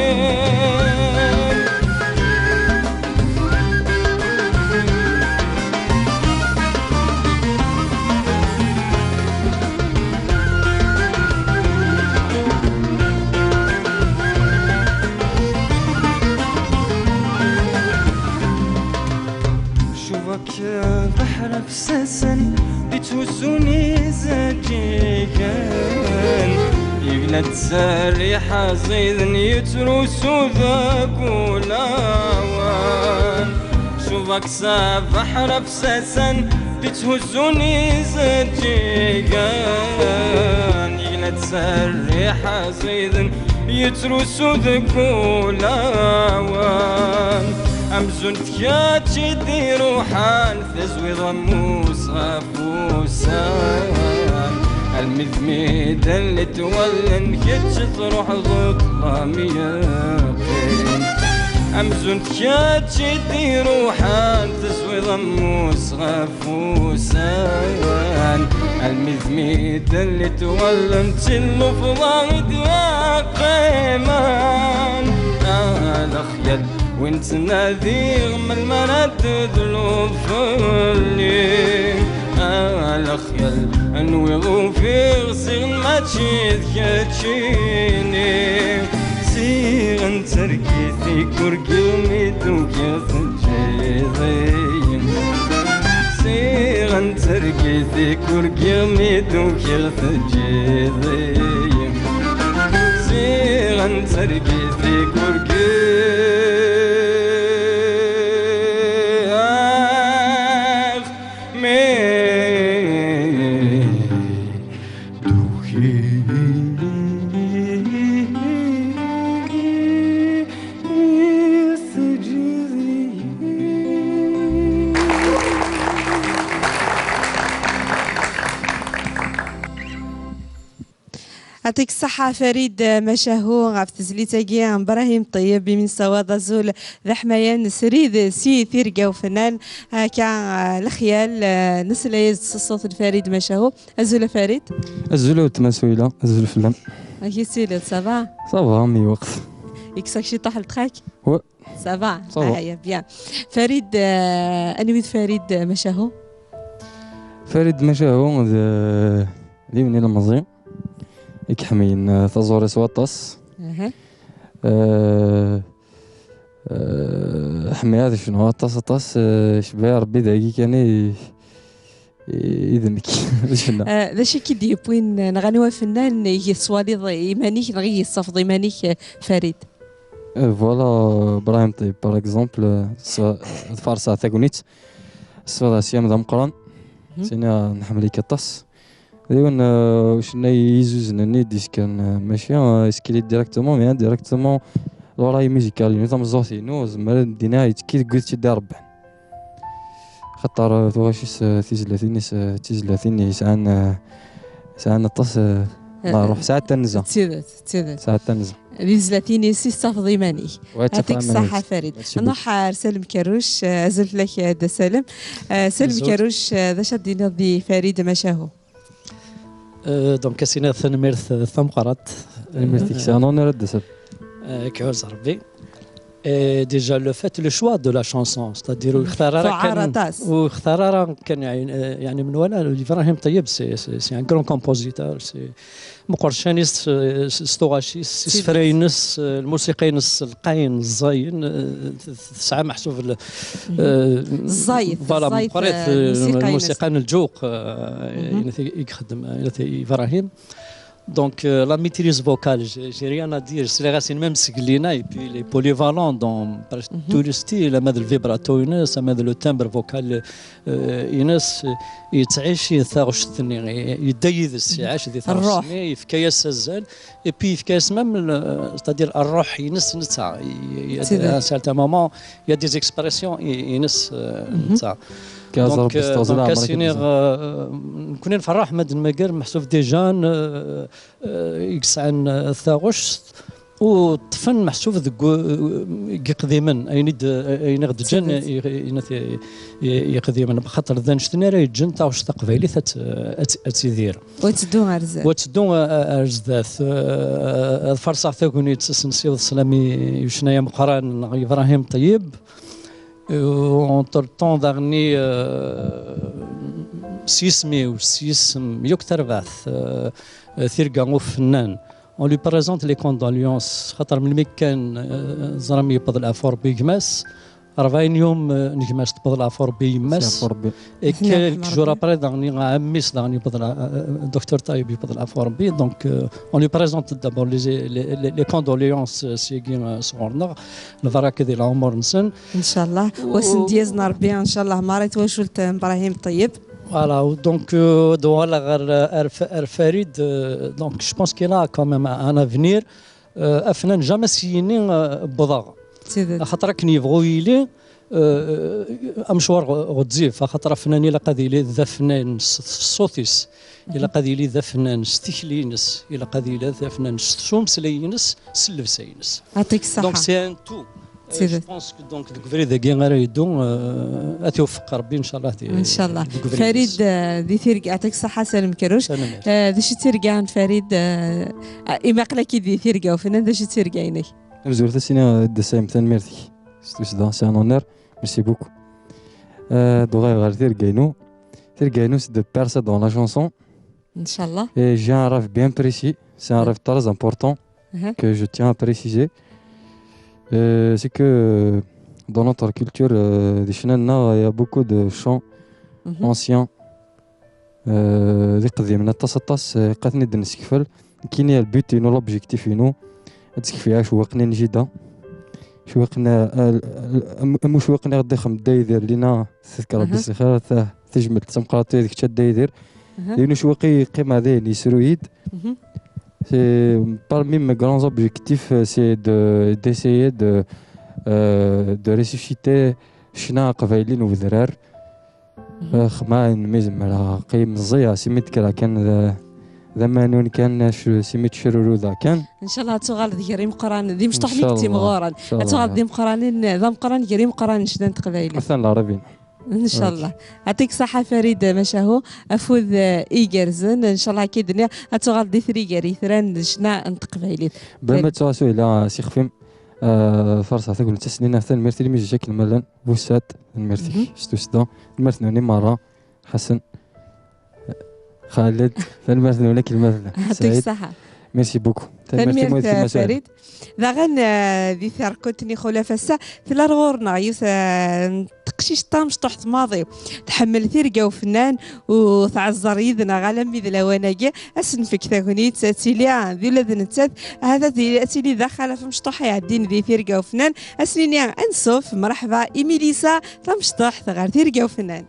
بحر بساسا بتوسوني زجيجان يقلد سريحة زيدن يتروسو ذاك ولاوان شوفك بحر بساسا بتوسوني زجيجان يقلد سريحة زيدن يتروسو ذاك ولاوان أمزون تكات شدي روحان ثزوي ضموس غفوسان المذميد اللي تولن كتش تروح ظلام يقين أمزون تكات شدي روحان ثزوي ضموس غفوسان المذميد اللي تولن تلو في ضايد يا قيمان الأخيل وانت نادي من المرد ذلوب فلي الأخيل انوي في غسيل ما تشيد كاتشيني سيغن تركيثي كوركي ميدوك يثجيضين سيغن تركيثي كوركي ميدوك يثجيضين سيغن تركيثي كوركي يعطيك الصحة فريد مشاهو غاف تزليتاكي ابراهيم طيب من سواد زول ذا حمايان سريد سي ثيرقا وفنان كان الخيال نسليز الصوت الفريد مشاهو أزول فريد أزول وتماسويلة أزول فلان كي سيلة سافا صافا مي وقت يكساك شي طاح لتخاك و سافا هيا بيان فريد أنويد فريد مشاهو فريد مشاهو لي من المزيان يكحمين ثزوري سواطاس حمي هذا شنو طاس شبيه ربي داكي كان يذنك شنو ذا شي كي بوين نغنوا فنان يسوالي ايمانيك نغي يصفض ايمانيك فريد فوالا ابراهيم طيب باغ اكزومبل فارسا ثاغونيت سوالا سيام ذا مقران سينا نحملي كطاس ديون وشنا يزوزنني ديس كان ماشي اسكيلي ديريكتومون مي ديريكتومون لوراي ميوزيكال نظام الزوتي نو زعما دينا كي قلت دي ربع خاطر توغاشيس تيزلاتيني ساعان الطاس نروح ساعة تنزا ساعة تنزا ليزلاتيني سي صافض ايماني يعطيك الصحة فريد نروح سالم كروش ازلت لك دا سالم سالم كروش ذا شدينا ضي فريد مشاهو دونك سينا ثنميرث ثمقرات نميرث سانون رد سب كعوز ربي déjà le fait le choix de la chanson c'est-à-dire واختار كان يعني من ولا إبراهيم طيب سي ان كرون كومبوزيتور سي مقرشانيس ستوغاشيس سفرينس الموسيقينس القاين الزاين ساعه محسوب الزايد فوالا قريت الموسيقى الجوق يخدم إبراهيم. Donc la maîtrise vocale, j'ai rien à dire. C'est les racines même siglina et puis les polyvalents dans tout le style, la le vibrato Inès, la le timbre vocal Inès, يتعيش يثاغش الثاني يديد السعاش ذي ثاغش في كياس الزال et puis في كياس même c'est-à-dire الروح ينس نتاع à un certain moment il y a des expressions ينس نتاع دونك كاسينيغ نكون نفرح احمد المقر محسوف ديجان يكسعن الثاغوش وطفن محسوف قديما اين غد جن يقديما بخاطر ذا نشتني راه يجن تاوش تقبيلي اتيدير وتدو ارزاث الفرصه ثاكوني تسنسيو السلامي يشنايا مقران ابراهيم طيب entre le temps dernier سيسم يكثر بعث ثيرقا فنان on lui présente les condoléances خاطر من مكان زرمي يبض الافور بيجماس 40 يوم نجماس تبض الافور بيماس كيلك جور ابري دغني عميس دغني يبض الدكتور طيب يبض الافور بي دونك on lui présente d'abord les condoléances سيغين صورنا البركه ديال العمر نسن ان شاء الله وسن ديزنا ربي ان شاء الله ماريت وشلت ابراهيم طيب. Voilà, donc Farid, donc je pense qu'il a quand même un avenir. أفنان جامع سيني بضاغ. خاطر كني يبغوا يلي أمشوار غتزيف خاطر فنان إلا قادي لي ذا فنان الصوتيس إلا قادي لي ذا فنان ستيكلينس إلا قادي لي ذا فنان سومسلينس سلفسينس. يعطيك الصحة. Donc c'est un tout. Je pense que donc découvrir des gains à يدون أتوفق ربي إن شاء الله. إن شاء الله. فريد ذي ثيرق يعطيك الصحة سالم كروش. ذي شي تيرقان فريد إما قلكي ذي ثيرقا وفنان ذي شي تيرقايني. مزور تسينا دسام ثان ميرتي. ستوسدا سي ان اونور ميرسي بوكو. دوغاي غير ثيرقاينو. ثيرقاينو سي دو بيرسا دون لا شانسون. إن شاء الله. Et j'ai un rêve bien précis. C'est un rêve très important que je tiens à préciser. C'est que dans notre culture des Chinana, il y a beaucoup de chants anciens. ذي قديم نتصطاس قاتني دنسكفل كيني البيت إنه l'objectif إنه تسكفيها شوقنا نجدا شوقنا مو شوقنا غدا خم دايدير لينا تذكر بسخار تجمل تمقراطي ذيك تشدايدير لأنه شوقي قيمة ذي يسرويد. Parmi mes grands objectifs, c'est d'essayer de ressusciter شنا قبايلين وذرار خما نميزم على قيم الزيا سميت كلا كان زمانون كان سميت شرورو ذا كان ان شاء الله تغال ذي مقران ذي مش تحنيك تي مغورا تغال ذي مقرانين ذا مقران يري مقران شدان تقبايلي مثلا العربي ان شاء الله يعطيك الصحه فريد مشاهو افوذ ايجرزن ان شاء الله اكيد تغال ذي ثري جري ثران شنا نتقبايلي بما تسواسو الى سيخفيم فرصة تقول تسنينا ثان مرتي ميجي شكل ملان بوسات المرتي شتوسدا المرتنوني مرة حسن خالد فالمرتنوني كلمة يعطيك الصحة ميرسي بوكو تنمير فريد ذا غن ذي ثار كنتني خولا فسا ثلا رغورنا يوث تقشيش طامش تحت ماضي تحمل ثيرقا وفنان وتعزر يدنا غالم بذ لواناقي اسن فيك ثاكونيت ساتيليا ذي لذن تسد هذا ذي اتيلي داخل في مشطوح يعدين ذي ثيرقا وفنان اسنيني انسوف مرحبا ايميليسا تمشطوح ثغار ثيرقا وفنان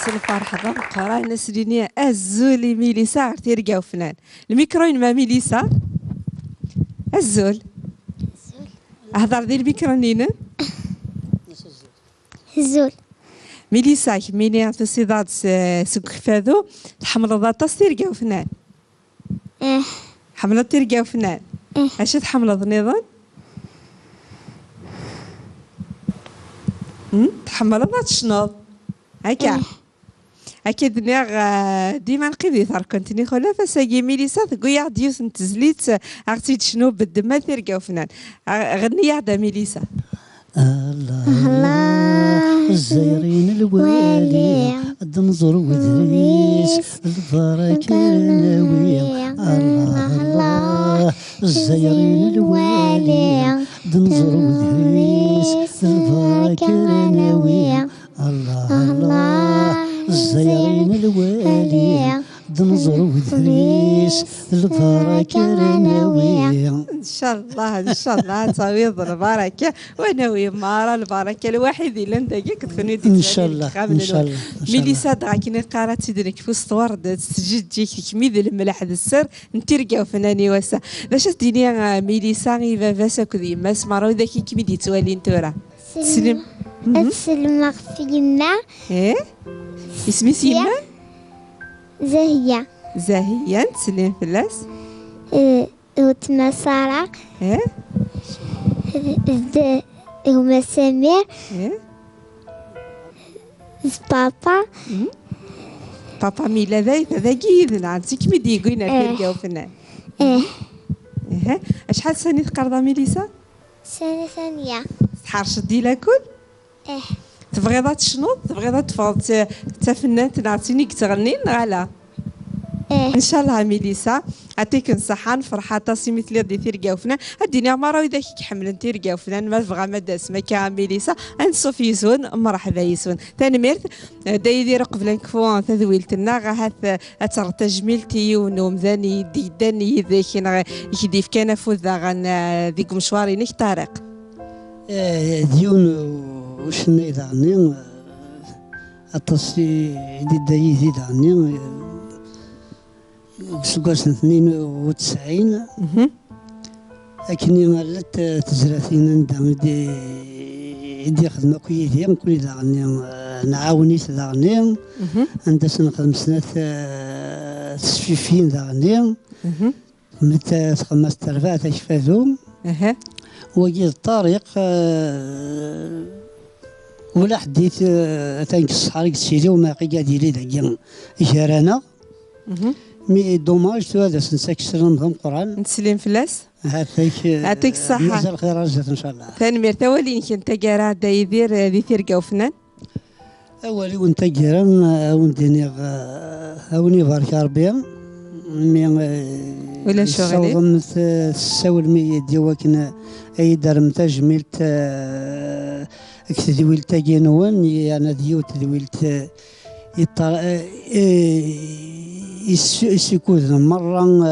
سلفار حضر قرا نسريني الزول ميليسا عرتي وفنان الميكروين ما ميليسا الزول هضر ذي الميكرونين الزول ميليسا كميني تصيدات سوق فاذو تحمل ذات تيرقا وفنان حملت تيرقا وفنان اش تحمل نظام تحمل ذات شنو هكا أكيد نيغ ديما نقيدي ثار كنتني خولا فساقي ميليسا تقويا ديوس نتزليت أغتيد شنو بالدما ثيرقا وفنان غني عدا ميليسا الله الزيرين الوالي الدنظر وذريس البركة النوية الله الله الزيرين الوالي الدنظر وذريس البركة النوية الله الله الزيرين الوالي دنظر وذريس البركة النوية ان شاء الله تعويض البركة ونوي مارا البركة الوحيد اللي انت كتكوني ان شاء الله ان شاء الله ميليسا دغاكيني قارات سيدنك في الصور تسجد جيك كميد الملح السر نترقاو فناني وسا باش ديني ميليسا غي باباس كذي ما سمارو ذاك كميد يتوالين تورا سلم السلمى فينا ايه اسمي سيما زاهية تسلم فلاس وتما سارة ايه هما سمير ايه بابا ميلا ذا جيد نعطيك مدي قوينا تلقاو فنان ايه اشحال سنة تقرضا ميليسا؟ سنة ثانية تحرش ديلا كل؟ ايه تبغيضا تشنوض تبغيضا تفضل تفنان تنعطيني تغني غالا ان شاء الله ميليسا عطيك الصحة فرحة تاسي مثل دي ثيرقا وفنان الدنيا مرة وإذا كي حملن ثيرقا وفنان ما تبغى ما داس ما كا ميليسا انصف يسون مرحبا يسون ثاني ميرث دايدي قبل نكفو تذويلتنا غاهات اتر تجميلتي ونوم ذاني ديداني ذاك يديف كان فوذا غن ذيك مشواري نك طارق ديون وشنا إذا عني التصي دي زيد عني بسقاس 92 لكني مالت تزرعتين دي خدمة كويسة كل ذا عني نعاوني ذا عني عند سنة 5 سنة تسفيفين ذا عني متى 5000 تشفاذو وجد الطريق ولا حديت تنقص حريق تسيري وما قيا ديري ذاك جارانا مي دوماج هذا سنسكسر نظام قران نتسلم فلاس يعطيك الصحة مازال خير رجعت ان شاء الله ثاني ميرتا ولين كنت قارا دا يدير ذي ثيرقا وفنان اولي وانت قارا ونديني اوني بارك ربي مي ولا شغلي صوضمت الساول مي ديواكنا اي دار متجملت اكتدويل تاجينوان يعني ديو تدويلت يسكوذ مرة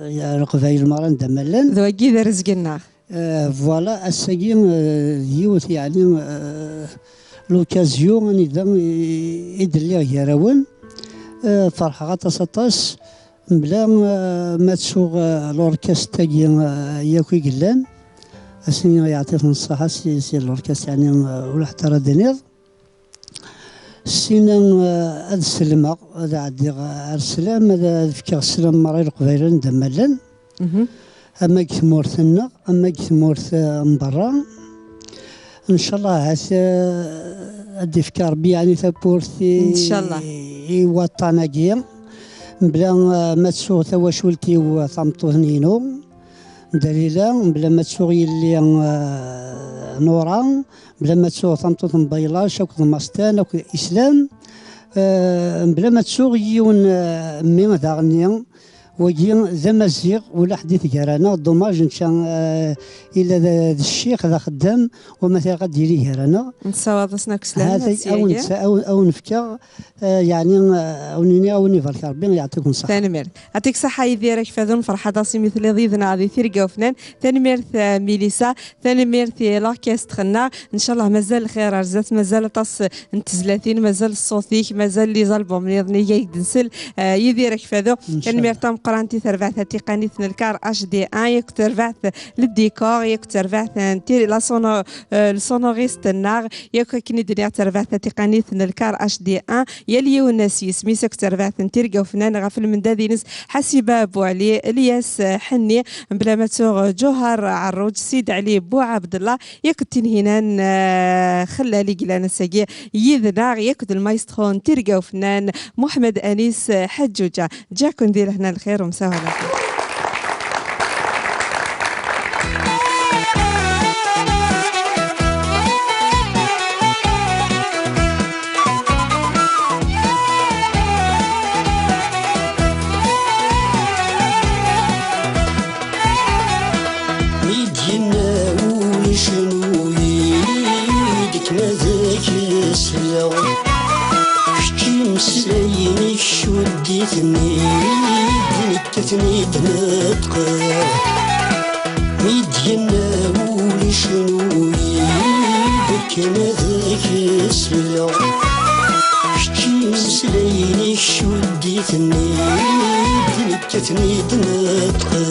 يا القبائل مرة دملن ذو أكيد رزقنا فوالا الساقي ديوت يعني لوكازيون إذا يدلي يراون فرحة غطاس بلا ما تسوق لوركاست ياكي قلان اسني يعطيهم الصحة سي لوركاست يعني ولا حتى راه دنيض سينا هاد السلمة هذا عدي السلام هذا فكا السلام مرة القبيلة ندملن أما كثمورثنا أما كثمورث من برا إن شاء الله هادي فكا ربي يعني ثابورثي إن شاء الله وطناكيا بلا ما تسوغ تواشولتي وثمطوثنينو دليلا بلا ما تسوغ يلي نورا بلا ما تسوغ ثمطوث مبيلاش أو ماستان أو إسلام بلا ما تسوغ يون مي داغنيا وجي ذا مزيغ ولا حديث كرانا دوماج نشان الى ذا الشيخ ذا خدام ومثلا غادي يدير رانا نتصاوب سناك سلام هذا او نفكر يعني اوني فالك ربي يعطيكم الصحه. ثاني ميرث يعطيك الصحه يديرك فاذون فرحه داسي مثل ضيفنا هذه ثيرقا وفنان. ثاني ميرث ميليسا. ثاني ميرث لاكيست خنا ان شاء الله مازال الخير رزات مازال طاس نتزلاتين مازال الصوتيك مازال لي زالبوم نيضني يدنسل يديرك فاذو. ثاني ميرث قرانتي تربعت تقنيه الكار اش دي ان يك تربعت للديكور يك تربعت نتي لا سونو السونوريست النار يك كني دنيا تربعت تقنيه الكار اش دي ان يلي وناسي سميسك تربعت نتيرقا وفنان غفل من دادينس حسيبه بو علي الياس حني بلا ما تسوغ جوهر عروج سيد علي بو عبد الله يك تنهينان خلالي قلانا ساقي يذناغ يك المايسترو نتيرقا وفنان محمد انيس حجوجه جاكم ندير هنا الخير ومساء عليكم. تثنيد نتقى ميدينا ولي شنو يبكي ذاك السلا شتي مسليني شو ديتني تثنيد نتقى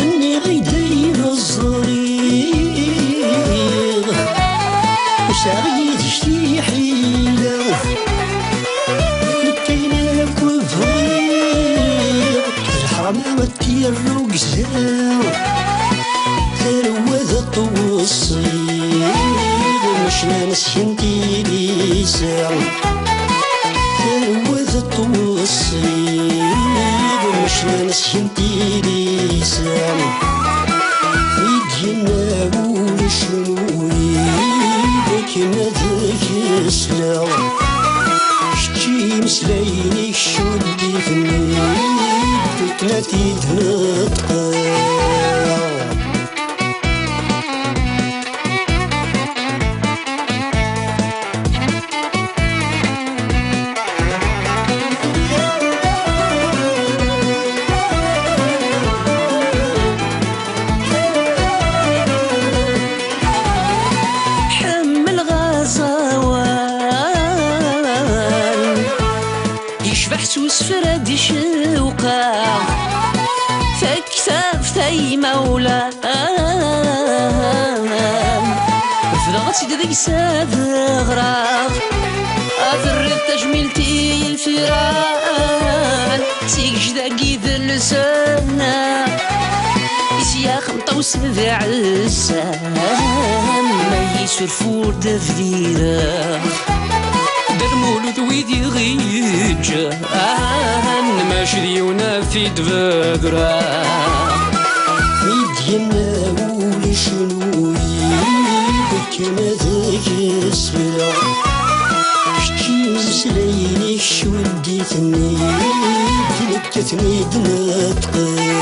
اني غيدي الصريغ وسعيد شتي حيله كاينك وفريغ الحرام وتير وقزاو ثروة الطوصيغ مشنا نسينتي ليساو ثروة الطوصيغ مشنا نسينتي ليسان يدينا ولي شنو يبكي ذاك السلا شتي مسلايني شو ديتني ثلاثي نتقى فرادي شوقا فكتاب ثي مولا فضغتي ديك ساد غراف أثرت تجميلتي الفيران سيك جداقي ذا اللسان يسيا خمطوس ذا عسان ما يسور فور دفديرا درمولو ذويدي غيجا ماشي ديونا في دفدرا ميدينا ولي شنو كما ذاك السفلا كي مسلايني شوديتني تلكتني دمتقى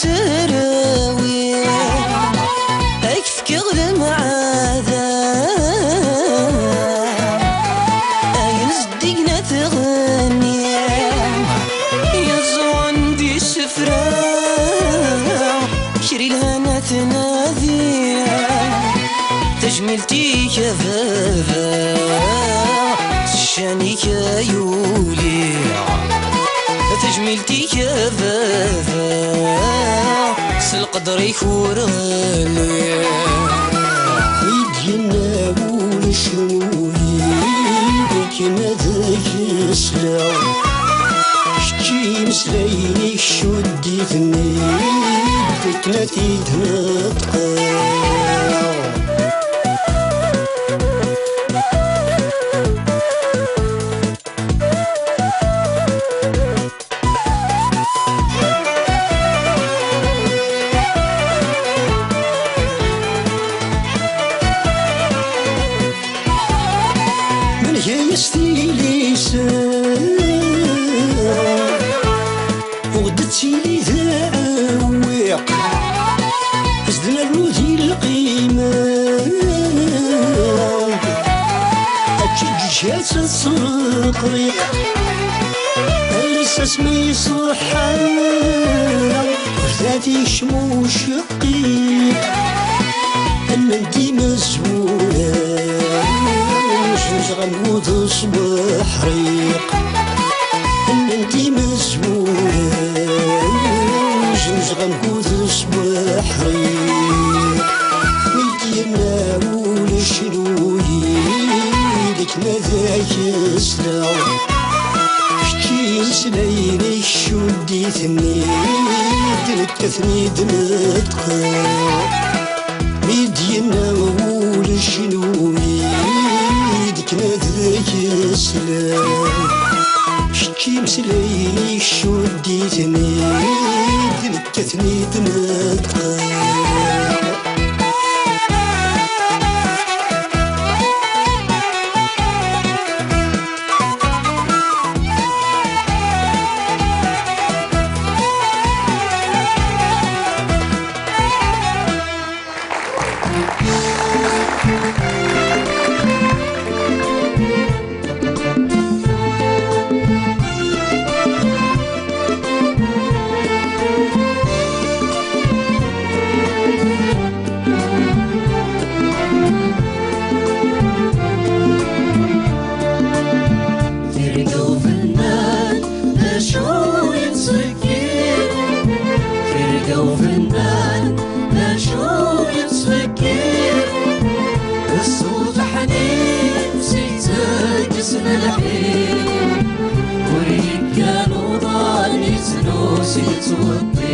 سراوي أكفك غلم عذا يصدقنا تغني يزون دي سفرة شري الهنا تنادي تجملتي كفافا شاني كيولي تجملتي كفافا القدر يكور غالي يدينا بول شنوي كما ذاك السلا شتي مسلايني شديتني تكلاتي تنطقى وغدتي لي ذاوق زدنا الرودي القيمة أكيد جات الصقريق الأساس ما يصحى وذاتي شمو شقيق أنا انتي مزهورة غنموت صباح ريق ان انتي مسؤولة جوج غنموت صباح ريق ميدينا ولا شنوي ديك مذاك سلا شتي مسلايني شديتني تلكتني دمتقى ميدينا ولا شنوي كما ذاك السلام شتي مسلايني شديتني تلكتني دمتقى وريك كانوا ضالي تنوسي توطي